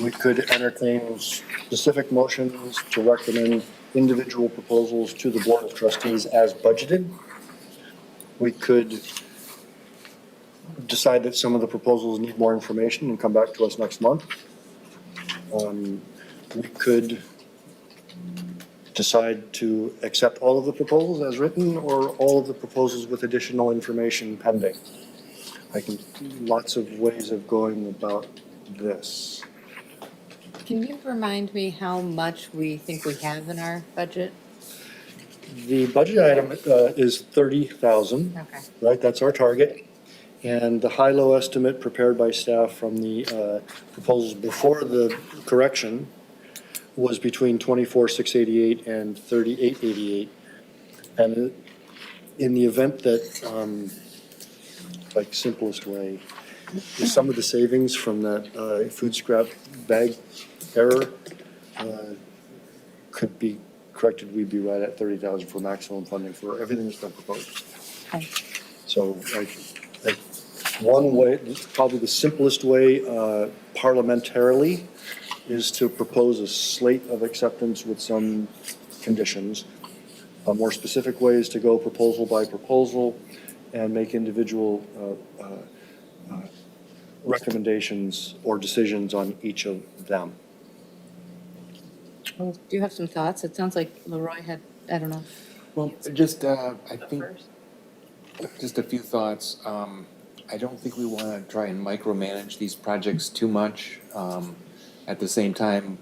We could entertain specific motions to recommend individual proposals to the Board of Trustees as budgeted. We could decide that some of the proposals need more information and come back to us next month. We could decide to accept all of the proposals as written or all of the proposals with additional information pending. Lots of ways of going about this. Can you remind me how much we think we have in our budget? The budget item is 30,000, Okay. right? That's our target. And the high-low estimate prepared by staff from the proposals before the correction was between 24,688 and 38,88. And in the event that, simplest way, is some of the savings from that food scrap bag error could be corrected, we'd be right at 30,000 for maximum funding for everything that's been proposed. Okay. So one way, probably the simplest way parliamentarily, is to propose a slate of acceptance with some conditions. A more specific way is to go proposal by proposal and make individual recommendations or decisions on each of them. Well, do you have some thoughts? It sounds like Leroy had, I don't know. Well, just, I think, just a few thoughts. I don't think we want to try and micromanage these projects too much. At the same time,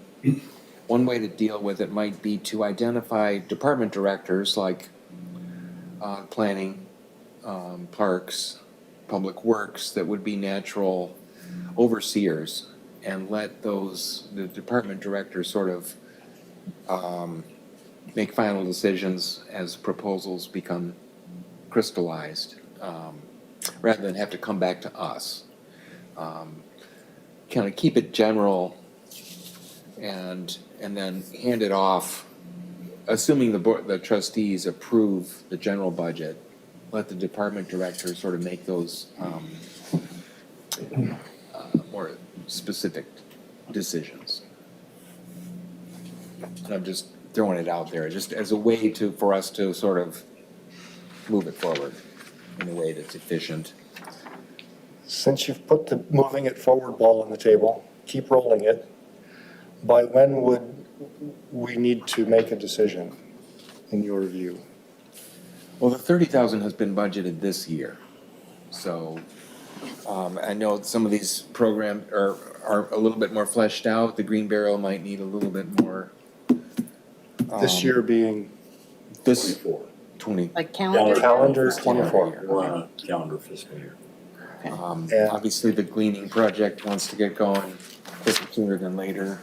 one way to deal with it might be to identify department directors like planning, parks, public works, that would be natural overseers, and let the department directors sort of make final decisions as proposals become crystallized, rather than have to come back to us. Kind of keep it general and then hand it off, assuming the trustees approve the general budget. Let the department directors sort of make those more specific decisions. I'm just throwing it out there, just as a way to, for us to sort of move it forward in a way that's efficient. Since you've put the moving it forward ball on the table, keep rolling it. By when would we need to make a decision, in your view? Well, the 30,000 has been budgeted this year. So, I know some of these programs are a little bit more fleshed out. The Green Barrel might need a little bit more. This year being This 24. 20. Like calendar? calendar This calendar 24. year. We're on a calendar fiscal year. And- Obviously, the gleaning project wants to get going quicker sooner than later.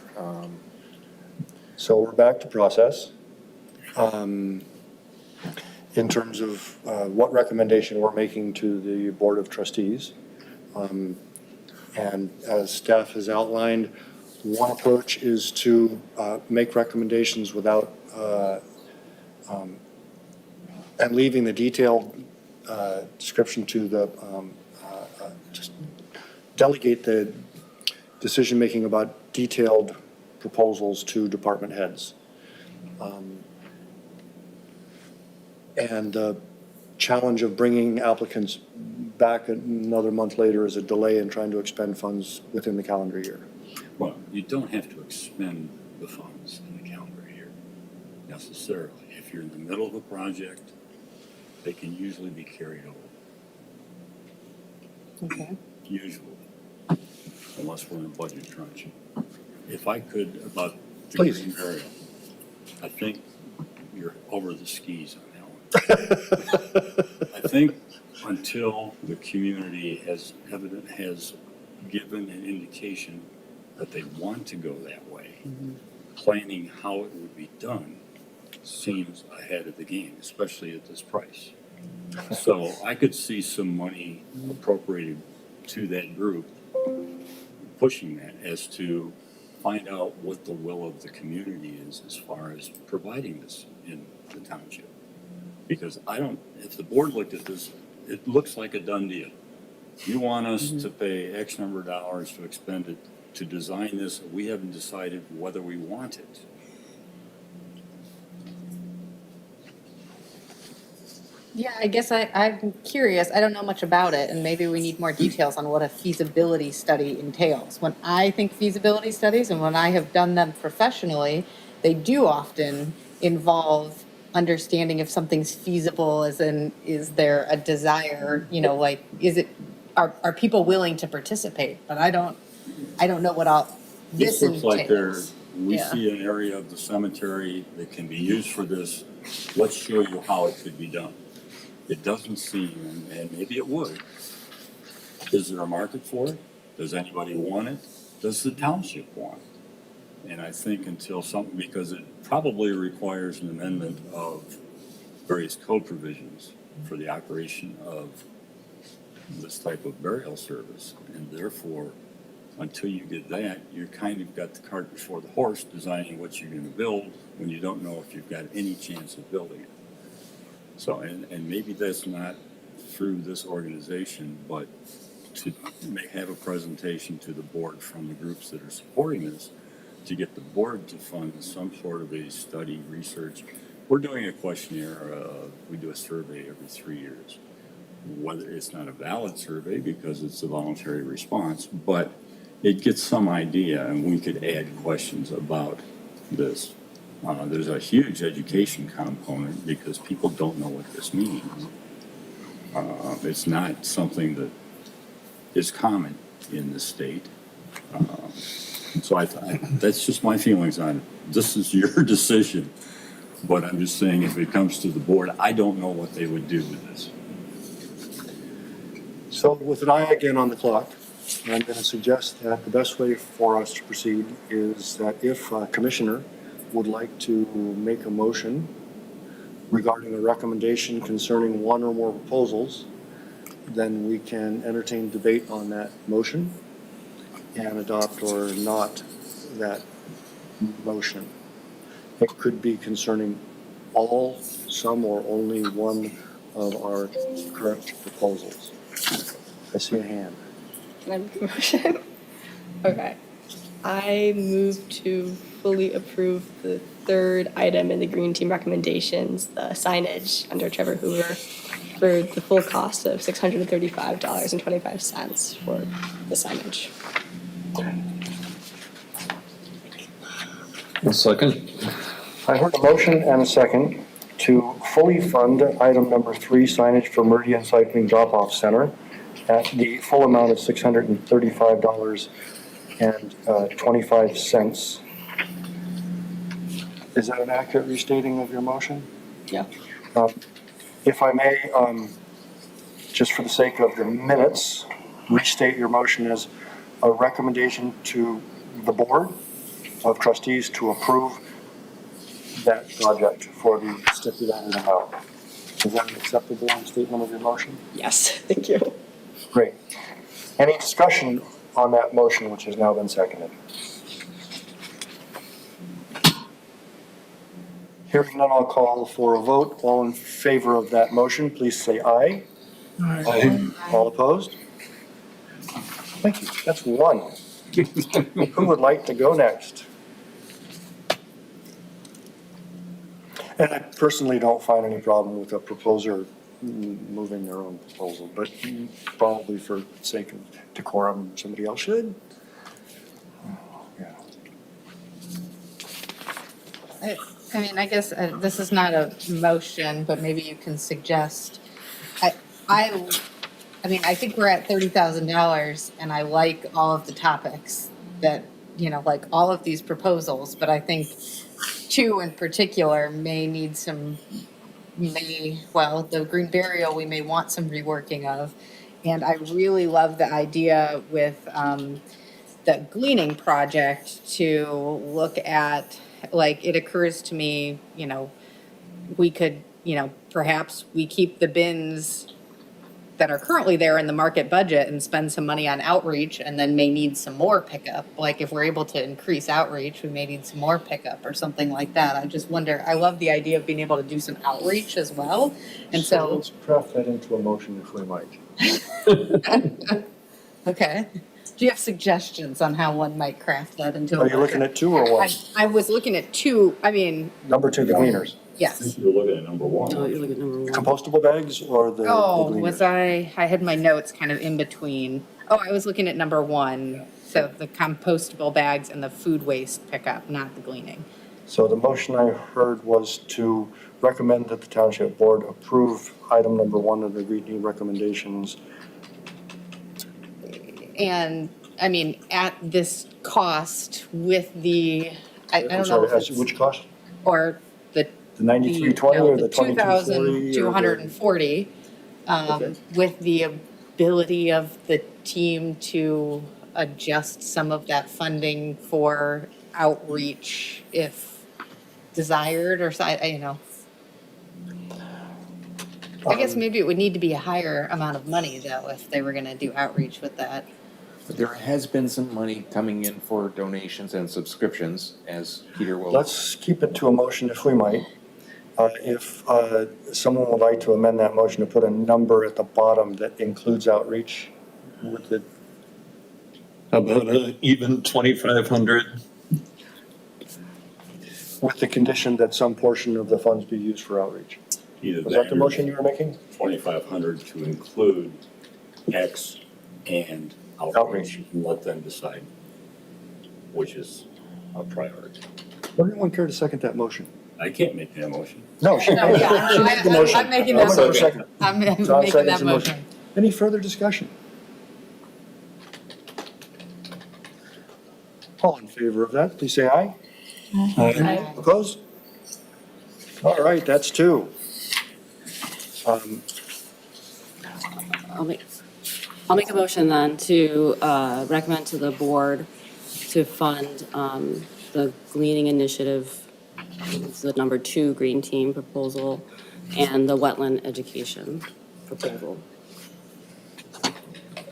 So we're back to process. In terms of what recommendation we're making to the Board of Trustees. And as staff has outlined, one approach is to make recommendations without, and leaving the detailed description to the, just delegate the decision-making about detailed proposals to department heads. And the challenge of bringing applicants back another month later is a delay in trying to expend funds within the calendar year. Well, you don't have to expend the funds in the calendar year necessarily. If you're in the middle of a project, they can usually be carried over. Okay. Usually, unless we're in a budget crunch. If I could, about the Please. Green Barrel, I think you're over the skis on that one. I think until the community has given an indication that they want to go that way, planning how it would be done seems ahead of the game, especially at this price. So I could see some money appropriated to that group, pushing that as to find out what the will of the community is as far as providing this in the township. Because if the board looked at this, it looks like a done deal. You want us to pay X number of dollars to expend it to design this, we haven't decided whether we want it. Yeah, I guess I'm curious. I don't know much about it, and maybe we need more details on what a feasibility study entails. When I think feasibility studies, and when I have done them professionally, they do often involve understanding if something's feasible, as in, is there a desire, like, are people willing to participate? But I don't know what all this looks like entails. we Yeah. see an area of the cemetery that can be used for this. Let's show you how it could be done. It doesn't seem, and maybe it would. Is there a market for it? Does anybody want it? Does the township want it? And I think because it probably requires an amendment of various code provisions for the operation of this type of burial service. And therefore, until you get that, you're kind of got the cart before the horse, designing what you're going to build when you don't know if you've got any chance of building it. So, and maybe that's not through this organization, but to have a presentation to the board from the groups that are supporting this, to get the board to fund some sort of a study, research. We're doing a questionnaire, we do a survey every 3 years. Whether it's not a valid survey because it's a voluntary response, but it gets some idea, and we could add questions about this. There's a huge education component because people don't know what this means. It's not something that is common in the state. So that's just my feelings on it. This is your decision, but I'm just saying if it comes to the board, I don't know what they would do with this. So with an eye again on the clock, I'm going to suggest that the best way for us to proceed is that if a commissioner would like to make a motion regarding a recommendation concerning one or more proposals, then we can entertain debate on that motion and adopt or not that motion. It could be concerning all, some, or only one of our current proposals. I see a hand. Can I make a motion? Okay. I move to fully approve the third item in the green team recommendations, the signage under Trevor Hoover, for the full cost of $635.25 for the signage. A second. I heard a motion and a second to fully fund item number 3, signage for Meridian Cycling Drop-Off Center at the full amount of $635.25. Is that an accurate restating of your motion? Yeah. If I may, just for the sake of the minutes, restate your motion as a recommendation to the Board of Trustees to approve that project for the stipulated amount. Is that an acceptable statement of your motion? Yes, thank you. Great. Any discussion on that motion, which has now been seconded? Hearing none, I'll call for a vote. All in favor of that motion, please say aye. Aye. All opposed? Thank you. That's one. Who would like to go next? And I personally don't find any problem with a proposer moving their own proposal, but probably for sake of decorum, somebody else should. Yeah. I mean, I guess this is not a motion, but maybe you can suggest. I mean, I think we're at $30,000, and I like all of the topics that, like all of these proposals, but I think 2 in particular may need some, the green burial, we may want some reworking of. And I really love the idea with the gleaning project to look at, like, it occurs to me, we could, perhaps we keep the bins that are currently there in the market budget and spend some money on outreach, and then may need some more pickup. Like if we're able to increase outreach, we may need some more pickup or something like that. I just wonder, I love the idea of being able to do some outreach as well. And so Let's craft that into a motion if we might. okay. Do you have suggestions on how one might craft that into a Are you looking at 2 or 1? I was looking at 2, I mean, Number 2, the gleaners. yes. You're looking at number 1. Oh, you look at number 1. Compostable bags or the Oh, gleaners? was I had my notes kind of in between. Oh, I was looking at number 1, so the compostable bags and the food waste pickup, not the gleaning. So the motion I heard was to recommend that the Township Board approve item number 1 of the green recommendations. And, I mean, at this cost with the, I don't I'm know sorry, if it's, which cost? or the The 9320 or the 2240? 2,240, Okay. with the ability of the team to adjust some of that funding for outreach if desired, or, I guess maybe it would need to be a higher amount of money though, if they were gonna do outreach with that. But there has been some money coming in for donations and subscriptions, as Peter will. Let's keep it to a motion if we might. If someone would like to amend that motion to put a number at the bottom that includes outreach with the, How about even 2,500? with the condition that some portion of the funds be used for outreach. Either Was that the or motion you were making? 2,500 to include X and outreach, Outreach. and let them decide which is a priority. Would anyone care to second that motion? I can't make that motion. No, she No, yeah, she made the motion. I'm making I'm that gonna motion. second. I'm John making seconds that the motion. Any further discussion? All in favor of that, please say aye. Opposed? All right, that's 2. I'll make a motion then to recommend to the board to fund the gleaning initiative, it's the number 2 green team proposal, and the wetland education proposal.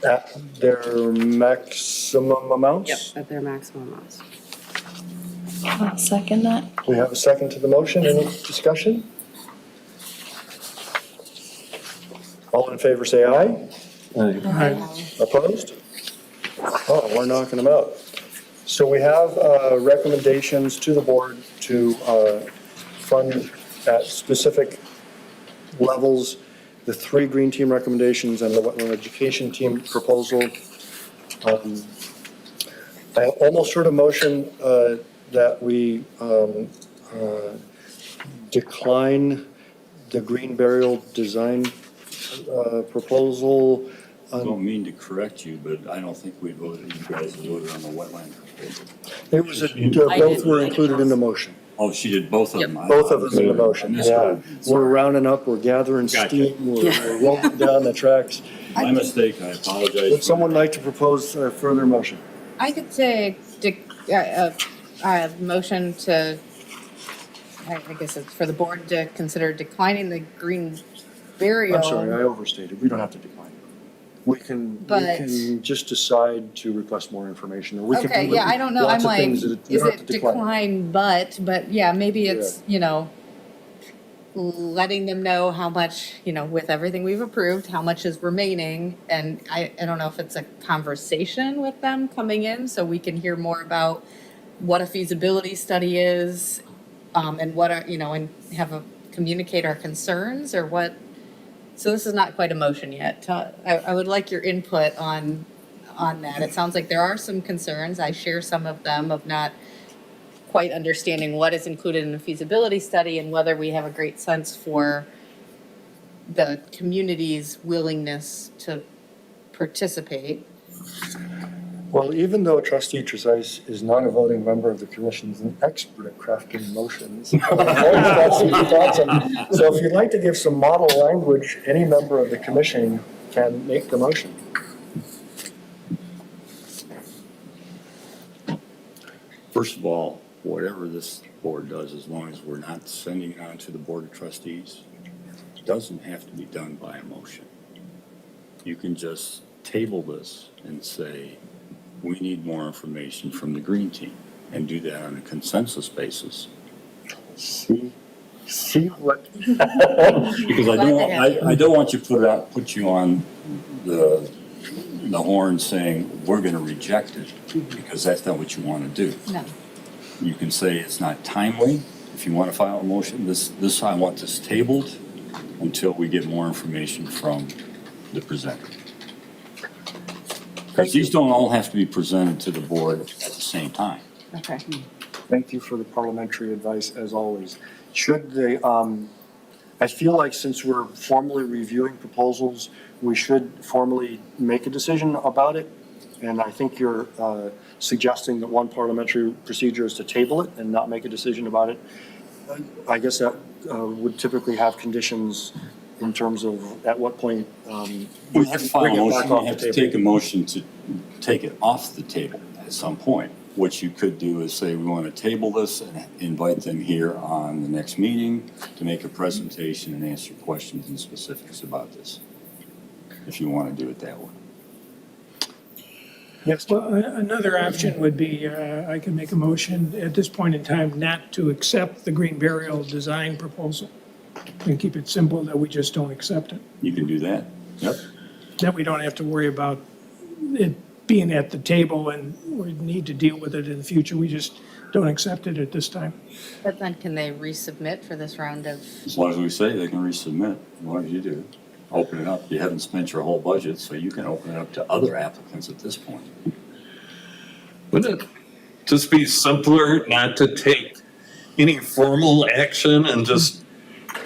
At their maximum amounts? At their maximum amounts. I'll second that. We have a second to the motion. Any discussion? All in favor, say aye. Aye. Opposed? Oh, we're knocking them out. So we have recommendations to the board to fund at specific levels, the 3 green team recommendations and the wetland education team proposal. I almost heard a motion that we decline the green burial design proposal. I don't mean to correct you, but I don't think we voted, you guys voted on the wetland proposal. It was, I both did. were included in the motion. Oh, she did both of them. I Both of them in the thought- motion, I yeah. misheard. We're rounding up, we're gathering Gotcha. steam, we're rolling down the tracks. My mistake, I apologize. Would someone like to propose a further motion? I could say, motion to, I guess it's for the board to consider declining the green burial. I'm sorry, I overstated. We don't have to decline. We can But- just decide to request more information. Or we can Okay, do yeah, I don't know, I'm lots of like, things that you is don't have it to decline. decline, but yeah, maybe it's, letting them know how much, with everything we've approved, how much is remaining. And I don't know if it's a conversation with them coming in, so we can hear more about what a feasibility study is, and what are, and communicate our concerns or what. So this is not quite a motion yet. I would like your input on that. It sounds like there are some concerns. I share some of them of not quite understanding what is included in the feasibility study and whether we have a great sense for the community's willingness to participate. Well, even though trustee Trezise is not a voting member of the commission, he's an expert at crafting motions. I've always got some thoughts on- So if you'd like to give some model language, any member of the commission can make the motion. First of all, whatever this board does, as long as we're not sending it on to the board of trustees, it doesn't have to be done by a motion. You can just table this and say, we need more information from the green team, and do that on a consensus basis. See what? Because I don't want you to put you on the horn saying, we're gonna reject it, because that's not what you wanna do. No. You can say it's not timely, if you wanna file a motion, I want this tabled until we get more information from the presenter. Because these don't all have to be presented to the board at the same time. Okay. Thank you for the parliamentary advice, as always. Should they, I feel like since we're formally reviewing proposals, we should formally make a decision about it. And I think you're suggesting that one parliamentary procedure is to table it and not make a decision about it. I guess that would typically have conditions in terms of at what point We have to file a bring it back motion, off we have the to table. take a motion to take it off the table at some point. What you could do is say, we want to table this and invite them here on the next meeting to make a presentation and answer questions and specifics about this, if you want to do it that way. Yes, Well, another option would be, I can make a motion at this point in time not to accept the green burial design proposal. And keep it simple that we just don't accept it. You can do that. Yep. That we don't have to worry about it being at the table and we need to deal with it in the future. We just don't accept it at this time. But then can they resubmit for this round of? As long as we say they can resubmit, as long as you do. Open it up. You haven't spent your whole budget, so you can open it up to other applicants at this point. Wouldn't it just be simpler not to take any formal action and just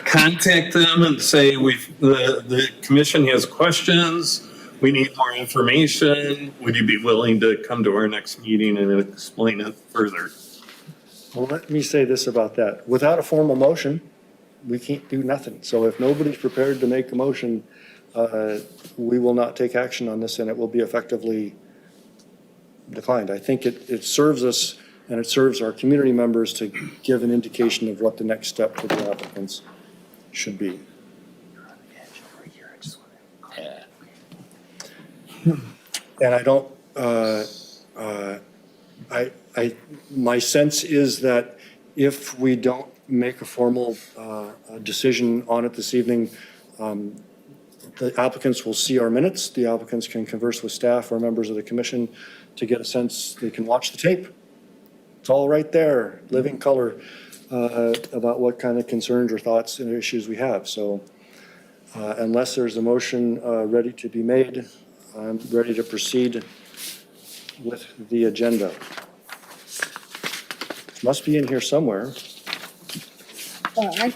contact them and say, the commission has questions, we need more information, would you be willing to come to our next meeting and explain it further? well, let me say this about that. Without a formal motion, we can't do nothing. So if nobody's prepared to make a motion, we will not take action on this and it will be effectively declined. I think it serves us and it serves our community members to give an indication of what the next step for the applicants should be. And I don't, my sense is that if we don't make a formal decision on it this evening, the applicants will see our minutes, the applicants can converse with staff or members of the commission to get a sense, they can watch the tape. It's all right there, living color, about what kind of concerns or thoughts and issues we have. So unless there's a motion ready to be made, I'm ready to proceed with the agenda. Must be in here somewhere. Well, I'm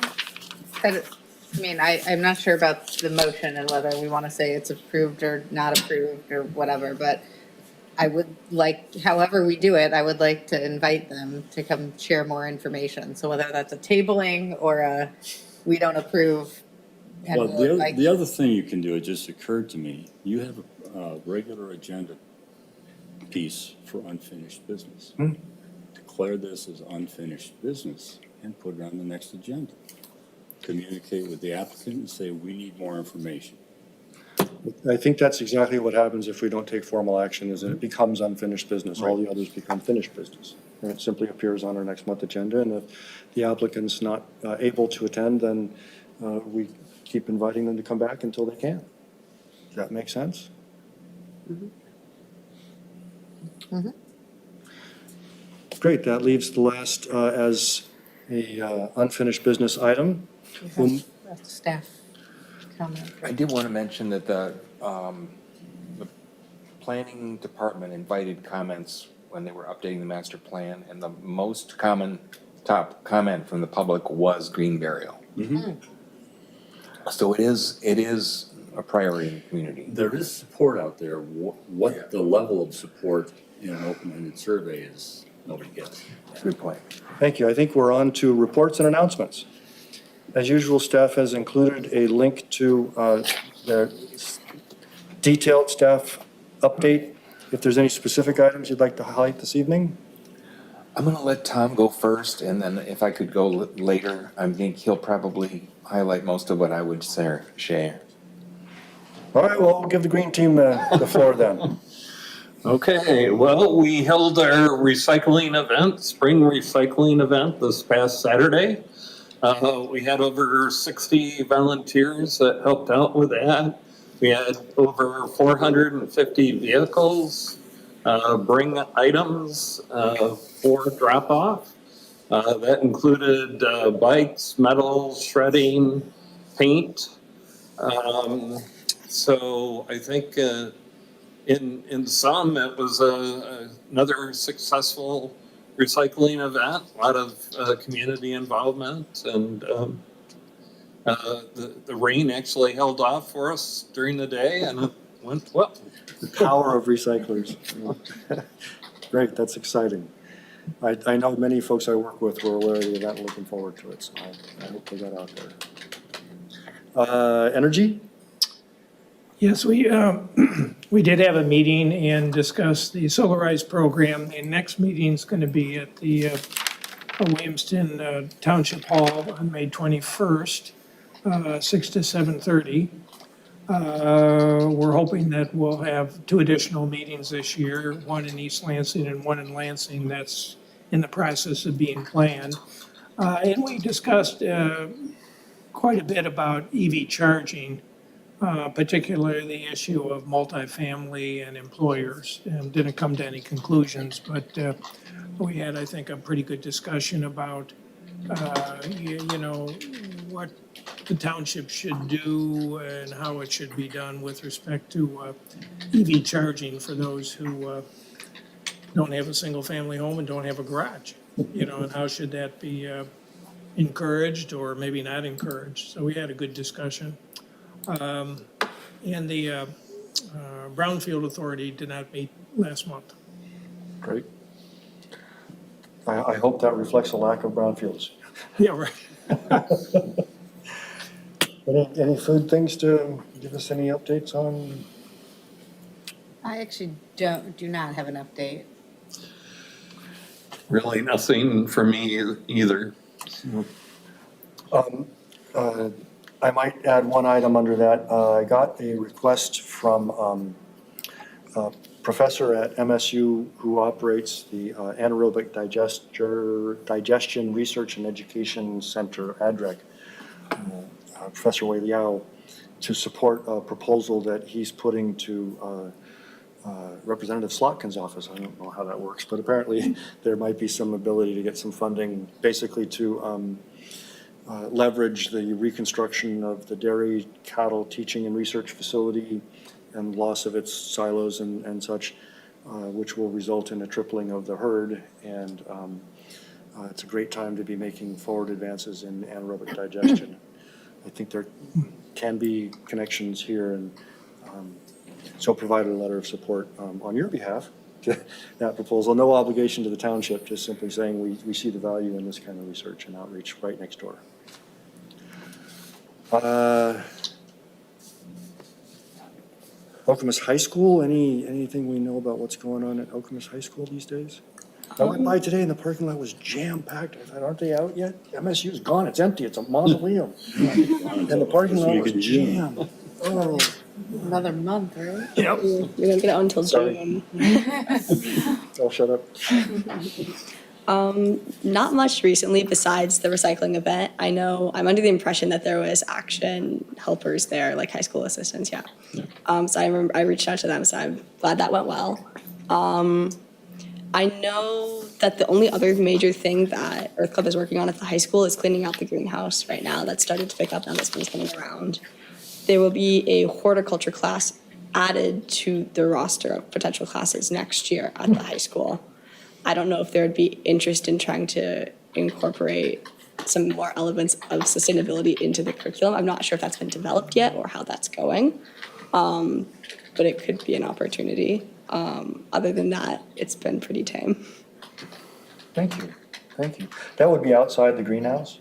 not sure about the motion and whether we want to say it's approved or not approved or whatever, but I would like, however we do it, I would like to invite them to come share more information. So whether that's a tabling or a, we don't approve. And Well, we'll invite- the other thing you can do, it just occurred to me, you have a regular agenda piece for unfinished business. Declare this as unfinished business and put it on the next agenda. Communicate with the applicant and say, we need more information. I think that's exactly what happens if we don't take formal action, is that it becomes unfinished business. All the others become finished business. And it simply appears on our next month agenda. And if the applicant's not able to attend, then we keep inviting them to come back until they can. Does that make sense? Great, that leaves the last as a unfinished business item. Staff comment. I did want to mention that the planning department invited comments when they were updating the master plan, and the most common top comment from the public was green burial. So it is a priority in the community. There is support out there. What the level of support in an open-ended survey is, nobody gets. Good point. Thank you. I think we're on to reports and announcements. As usual, staff has included a link to the detailed staff update. If there's any specific items you'd like to highlight this evening? I'm going to let Tom go first, and then if I could go later, I think he'll probably highlight most of what I would share. All right, well, we'll give the green team the floor then. Okay, well, we held our recycling event, spring recycling event this past Saturday. We had over 60 volunteers that helped out with that. We had over 450 vehicles bring items for drop-off. That included bikes, metals, shredding, paint. So I think in sum, it was another successful recycling event, a lot of community involvement, and the rain actually held off for us during the day, and it went well. The power of recyclers. Great, that's exciting. I know many folks I work with were aware of the event and looking forward to it, so I hope they got out there. Energy? Yes, we did have a meeting and discussed the Solarize program. The next meeting is going to be at the Williamston Township Hall on May 21st, 6 to 7:30. We're hoping that we'll have 2 additional meetings this year, one in East Lansing and one in Lansing. That's in the process of being planned. And we discussed quite a bit about EV charging. Particularly the issue of multifamily and employers, and didn't come to any conclusions, but we had, I think, a pretty good discussion about, what the township should do and how it should be done with respect to EV charging for those who don't have a single-family home and don't have a garage, and how should that be encouraged or maybe not encouraged. So we had a good discussion. And the Brownfield Authority did not meet last month. Great. I hope that reflects a lack of brownfields. Yeah, right. Any food things to give us any updates on? I actually do not have an update. Really nothing for me either. I might add one item under that. I got a request from a professor at MSU who operates the Anaerobic Digestion Research and Education Center, ADREC, Professor Wei Liao, to support a proposal that he's putting to Representative Slotkin's office. I don't know how that works, but apparently there might be some ability to get some funding, basically to leverage the reconstruction of the dairy cattle teaching and research facility and loss of its silos and such, which will result in a tripling of the herd. And it's a great time to be making forward advances in anaerobic digestion. I think there can be connections here, and so provided a letter of support on your behalf to that proposal. No obligation to the township, just simply saying we see the value in this kind of research and outreach right next door. Okemos High School, anything we know about what's going on at Okemos High School these days? I went by today and the parking lot was jam-packed. I thought, aren't they out yet? MSU's gone, it's empty, it's a mausoleum. And the parking lot was jammed. Oh, Another month, right? yep. We don't get it until Sorry. June. I'll shut up. Not much recently besides the recycling event. I know, I'm under the impression that there was action helpers there, like high school assistants, yeah. So I reached out to them, so I'm glad that went well. I know that the only other major thing that Earth Club is working on at the high school is cleaning out the greenhouse right now. That started to pick up now that spring's coming around. There will be a horticulture class added to the roster of potential classes next year at the high school. I don't know if there would be interest in trying to incorporate some more elements of sustainability into the curriculum. I'm not sure if that's been developed yet or how that's going, but it could be an opportunity. Other than that, it's been pretty tame. Thank you, thank you. That would be outside the greenhouse?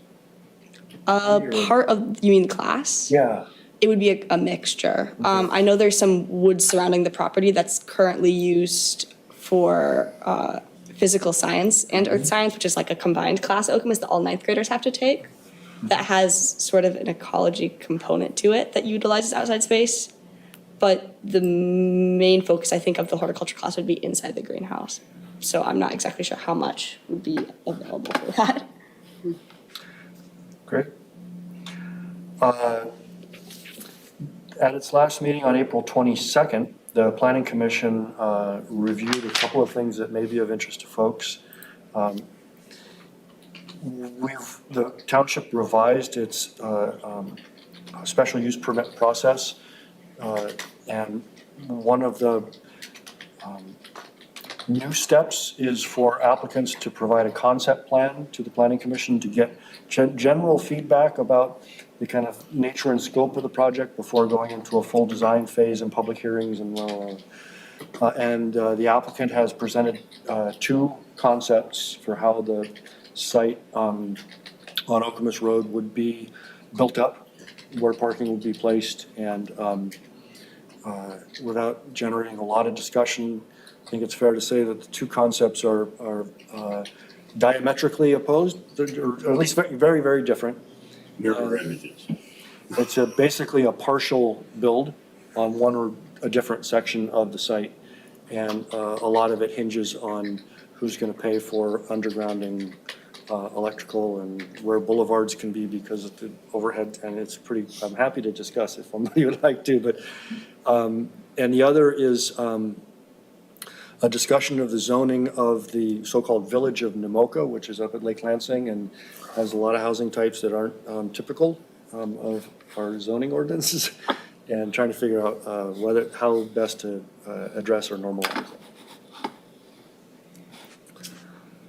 Part of, you mean class? Yeah. It would be a mixture. I know there's some wood surrounding the property that's currently used for physical science and earth science, which is like a combined class at Okemos that all ninth graders have to take. That has sort of an ecology component to it that utilizes outside space. But the main focus, I think, of the horticulture class would be inside the greenhouse. So I'm not exactly sure how much would be available for that. Great. At its last meeting on April 22nd, the Planning Commission reviewed a couple of things that may be of interest to folks. The township revised its special use permit process, and one of the new steps is for applicants to provide a concept plan to the Planning Commission to get general feedback about the kind of nature and scope of the project before going into a full design phase and public hearings and the applicant has presented two concepts for how the site on Okemos Road would be built up, where parking would be placed, and without generating a lot of discussion, I think it's fair to say that the two concepts are diametrically opposed, or at least very, very different. Mirror images. It's basically a partial build on one or a different section of the site. And a lot of it hinges on who's going to pay for undergrounding electrical and where boulevards can be because of the overhead. And it's pretty, I'm happy to discuss if somebody would like to. But and the other is a discussion of the zoning of the so-called village of Namoka, which is up at Lake Lansing and has a lot of housing types that aren't typical of our zoning ordinances, and trying to figure out how best to address or normalize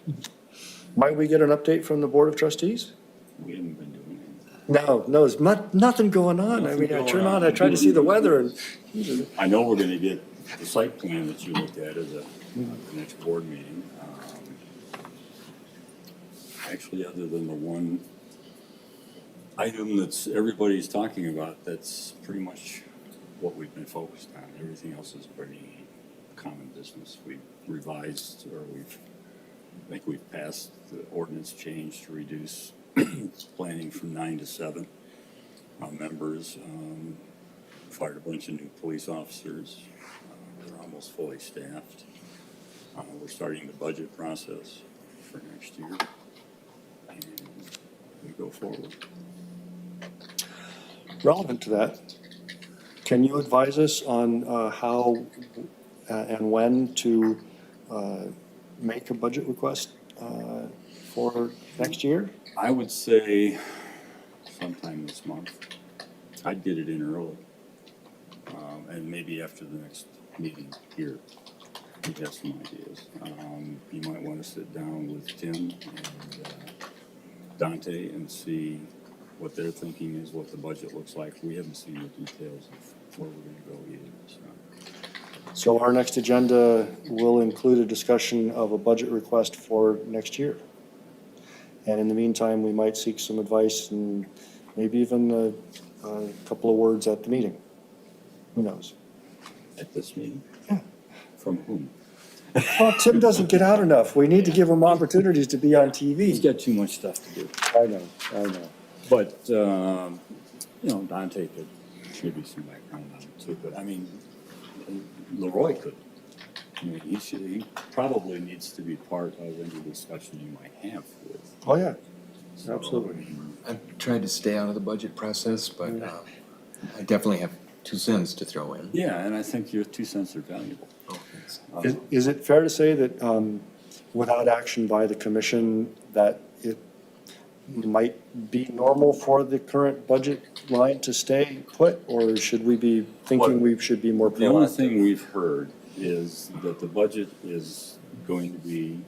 it. Might we get an update from the Board of Trustees? We haven't been doing anything. No, there's nothing going on. I mean, I turn on, I try to see the weather and. I know we're gonna get the site plan that you looked at as the next board meeting. Actually, other than the one item that's everybody's talking about, that's pretty much what we've been focused on. Everything else is pretty common business. We've revised, or I think we've passed the ordinance change to reduce planning from 9 to 7 members. Fired a bunch of new police officers. They're almost fully staffed. We're starting the budget process for next year. And we go forward. Relevant to that, can you advise us on how and when to make a budget request for next year? I would say sometime this month. I'd get it in early. And maybe after the next meeting here, we have some ideas. You might want to sit down with Tim and Dante and see what their thinking is, what the budget looks like. We haven't seen the details of where we're gonna go either, so. So our next agenda will include a discussion of a budget request for next year. And in the meantime, we might seek some advice and maybe even a couple of words at the meeting. Who knows? At this meeting? Yeah. From whom? Well, Tim doesn't get out enough. We need to give him opportunities to be on He's TV. got too much stuff to do. I know. But, Dante could contribute some background on it too, but I mean, Leroy could. I mean, he probably needs to be part of any discussion you might have with. Oh, yeah. So, Absolutely. I've tried to stay out of the budget process, but I definitely have 2 cents to throw in. Yeah, and I think your 2 cents are valuable. Is it fair to say that without action by the commission, that it might be normal for the current budget line to stay put? Or should we be thinking we should be more The only proactive? thing we've heard is that the budget is going to be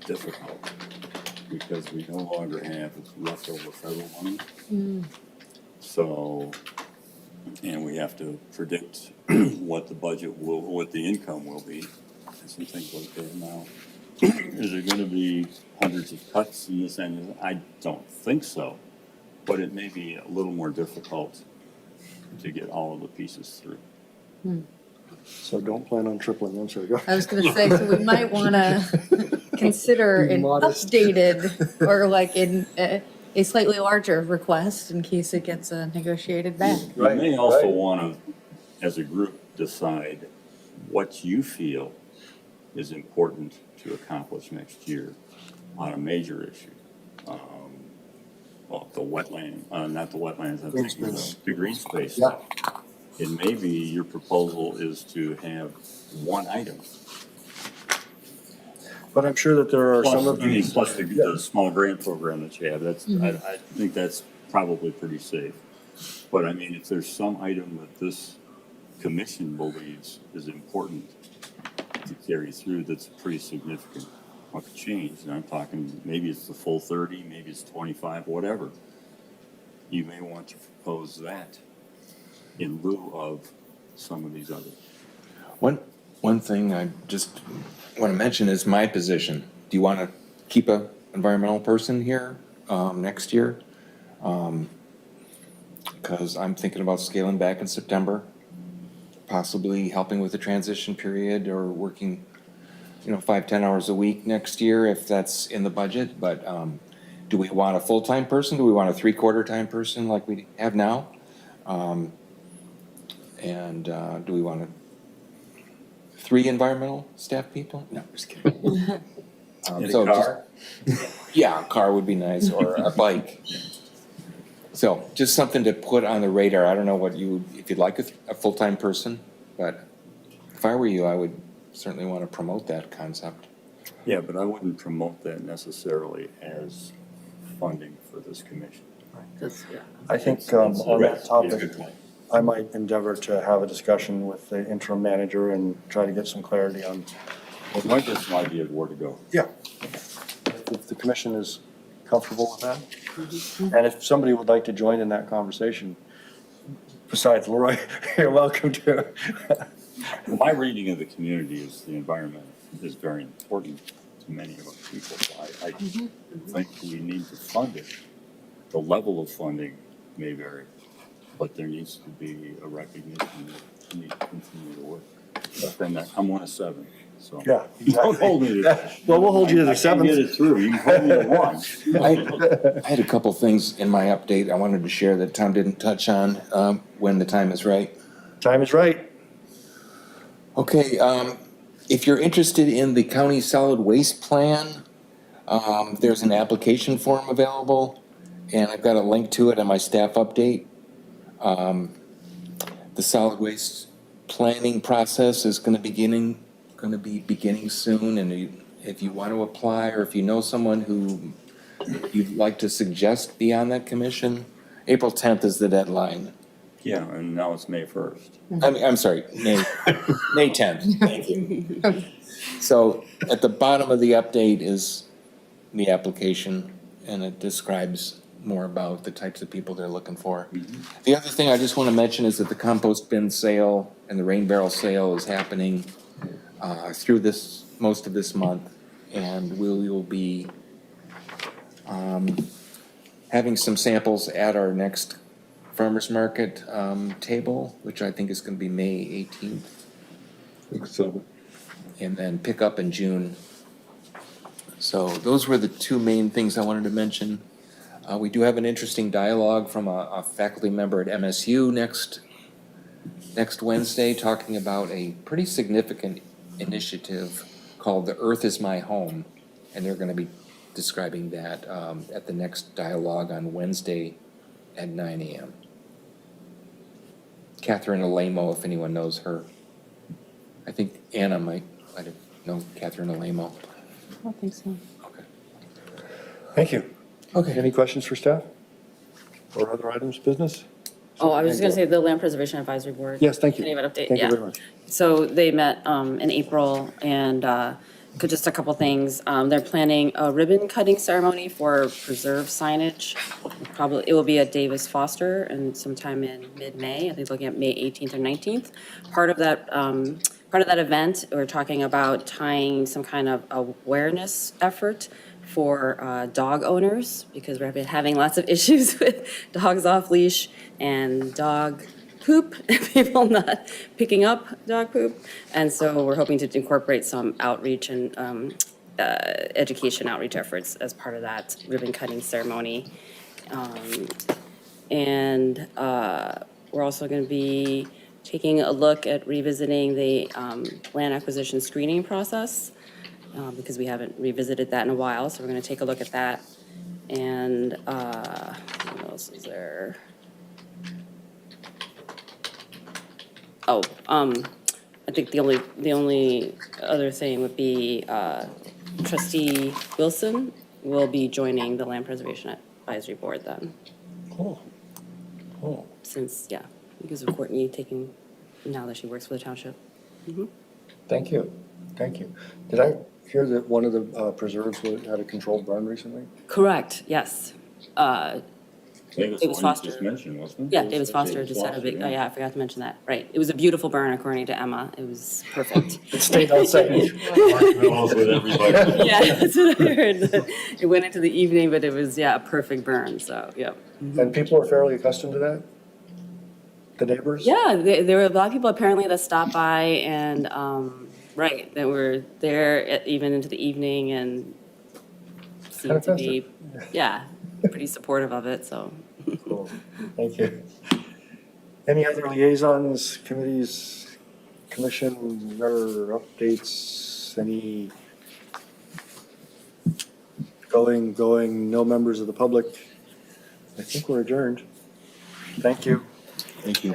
difficult because we no longer have leftover federal money. So, and we have to predict what the budget will, what the income will be, and some things like that now. Is there gonna be hundreds of cuts in this end? I don't think so, but it may be a little more difficult to get all of the pieces through. So don't plan on tripling, I'm sorry, go. I was gonna say, so we might wanna consider an Modest. updated or like in a slightly larger request in case it gets negotiated back. You Right, may also right. wanna, as a group, decide what you feel is important to accomplish next year on a major issue. Well, the wetland, not the wetlands, I'm Green thinking space. the green space. Yeah. And maybe your proposal is to have one item. But I'm sure that there are some Plus, of I mean, these. plus the small grant program that you have, that's, I think that's probably pretty safe. But I mean, if there's some item that this commission believes is important to carry through, that's pretty significant of a change, and I'm talking, maybe it's the full 30, maybe it's 25, whatever. You may want to propose that in lieu of some of these others. One thing I just want to mention is my position. Do you want to keep a environmental person here next year? Because I'm thinking about scaling back in September, possibly helping with the transition period or working, 5-10 hours a week next year if that's in the budget. But do we want a full-time person? Do we want a 3/4 time person like we have now? And do we want 3 environmental staff people? No, just kidding. In a So just- car? Yeah, a car would be nice, or a bike. So just something to put on the radar. I don't know if you'd like a full-time person, but if I were you, I would certainly want to promote that concept. Yeah, but I wouldn't promote that necessarily as funding for this commission. I think It's on that a topic, good point. I might endeavor to have a discussion with the interim manager and try to get some clarity on. It might get some idea of where to go. Yeah. If the commission is comfortable with that. And if somebody would like to join in that conversation, besides Leroy, you're welcome to. My reading of the community is the environment is very important to many of our people. So I think we need to fund it. The level of funding may vary, but there needs to be a recognition that we need to continue to work. But then I'm 1 of 7, so. Yeah, Don't hold me to that. Well, we'll hold you to the I can't get 7th. it through. You can hold me to 1. I had a couple things in my update I wanted to share that Tom didn't touch on when the time is right. Time is right. Okay, if you're interested in the county solid waste plan, there's an application form available, and I've got a link to it on my staff update. The solid waste planning process is going to gonna be beginning soon, and if you want to apply, or if you know someone who you'd like to suggest be on that commission, April 10th is the deadline. Yeah, and now it's May 1st. I'm sorry, May 10th, thank you. So at the bottom of the update is the application, and it describes more about the types of people they're looking for. The other thing I just want to mention is that the compost bin sale and the rain barrel sale is happening through most of this month, and we will be having some samples at our next farmer's market table, which I think is going to be May 18th. So, And then pick up in June. So those were the two main things I wanted to mention. We do have an interesting dialogue from a faculty member at MSU next Wednesday, talking about a pretty significant initiative called The Earth is My Home. And they're going to be describing that at the next dialogue on Wednesday at 9 a.m. Catherine Alamo, if anyone knows her. I think Anna might have known Catherine Alamo. I don't think so. Okay. Thank you. Okay. Any questions for staff? Or other items, business? Oh, I was just gonna say the Land Preservation Advisory Board. Yes, thank you. Can I have an update? Thank you Yeah. very much. So they met in April and just a couple things. They're planning a ribbon cutting ceremony for preserved signage. Probably, it will be at Davis Foster and sometime in mid-May. I think looking at May 18th or 19th. Part of that event, we're talking about tying some kind of awareness effort for dog owners, because we've been having lots of issues with dogs off leash and dog poop, people not picking up dog poop. And so we're hoping to incorporate some outreach and education outreach efforts as part of that ribbon cutting ceremony. And we're also going to be taking a look at revisiting the land acquisition screening process, because we haven't revisited that in a while, so we're going to take a look at that. And what else is there? Oh, I think the only other thing would be Trustee Wilson will be joining the Land Preservation Advisory Board then. Cool. Cool. Since, yeah, because of Courtney taking, now that she works for the township. Thank you. Thank you. Did I hear that one of the preserves had a controlled burn recently? Correct, yes. Davis Davis Foster. just mentioned, wasn't it? Yeah, Davis Foster just had a big, oh yeah, I forgot to mention that, right. It was a beautiful burn according to Emma. It was perfect. It stayed outside. With everybody. Yeah, that's what I heard. It went into the evening, but it was, yeah, a perfect burn, so, yeah. And people are fairly accustomed to that? The neighbors? Yeah, there were a lot of people apparently that stopped by and, right, that were there even into the evening and seemed to be, yeah, pretty supportive of it, so. Cool. Thank you. Any other liaisons, committees, commission, or updates? Any going, no members of the public? I think we're adjourned. Thank you. Thank you.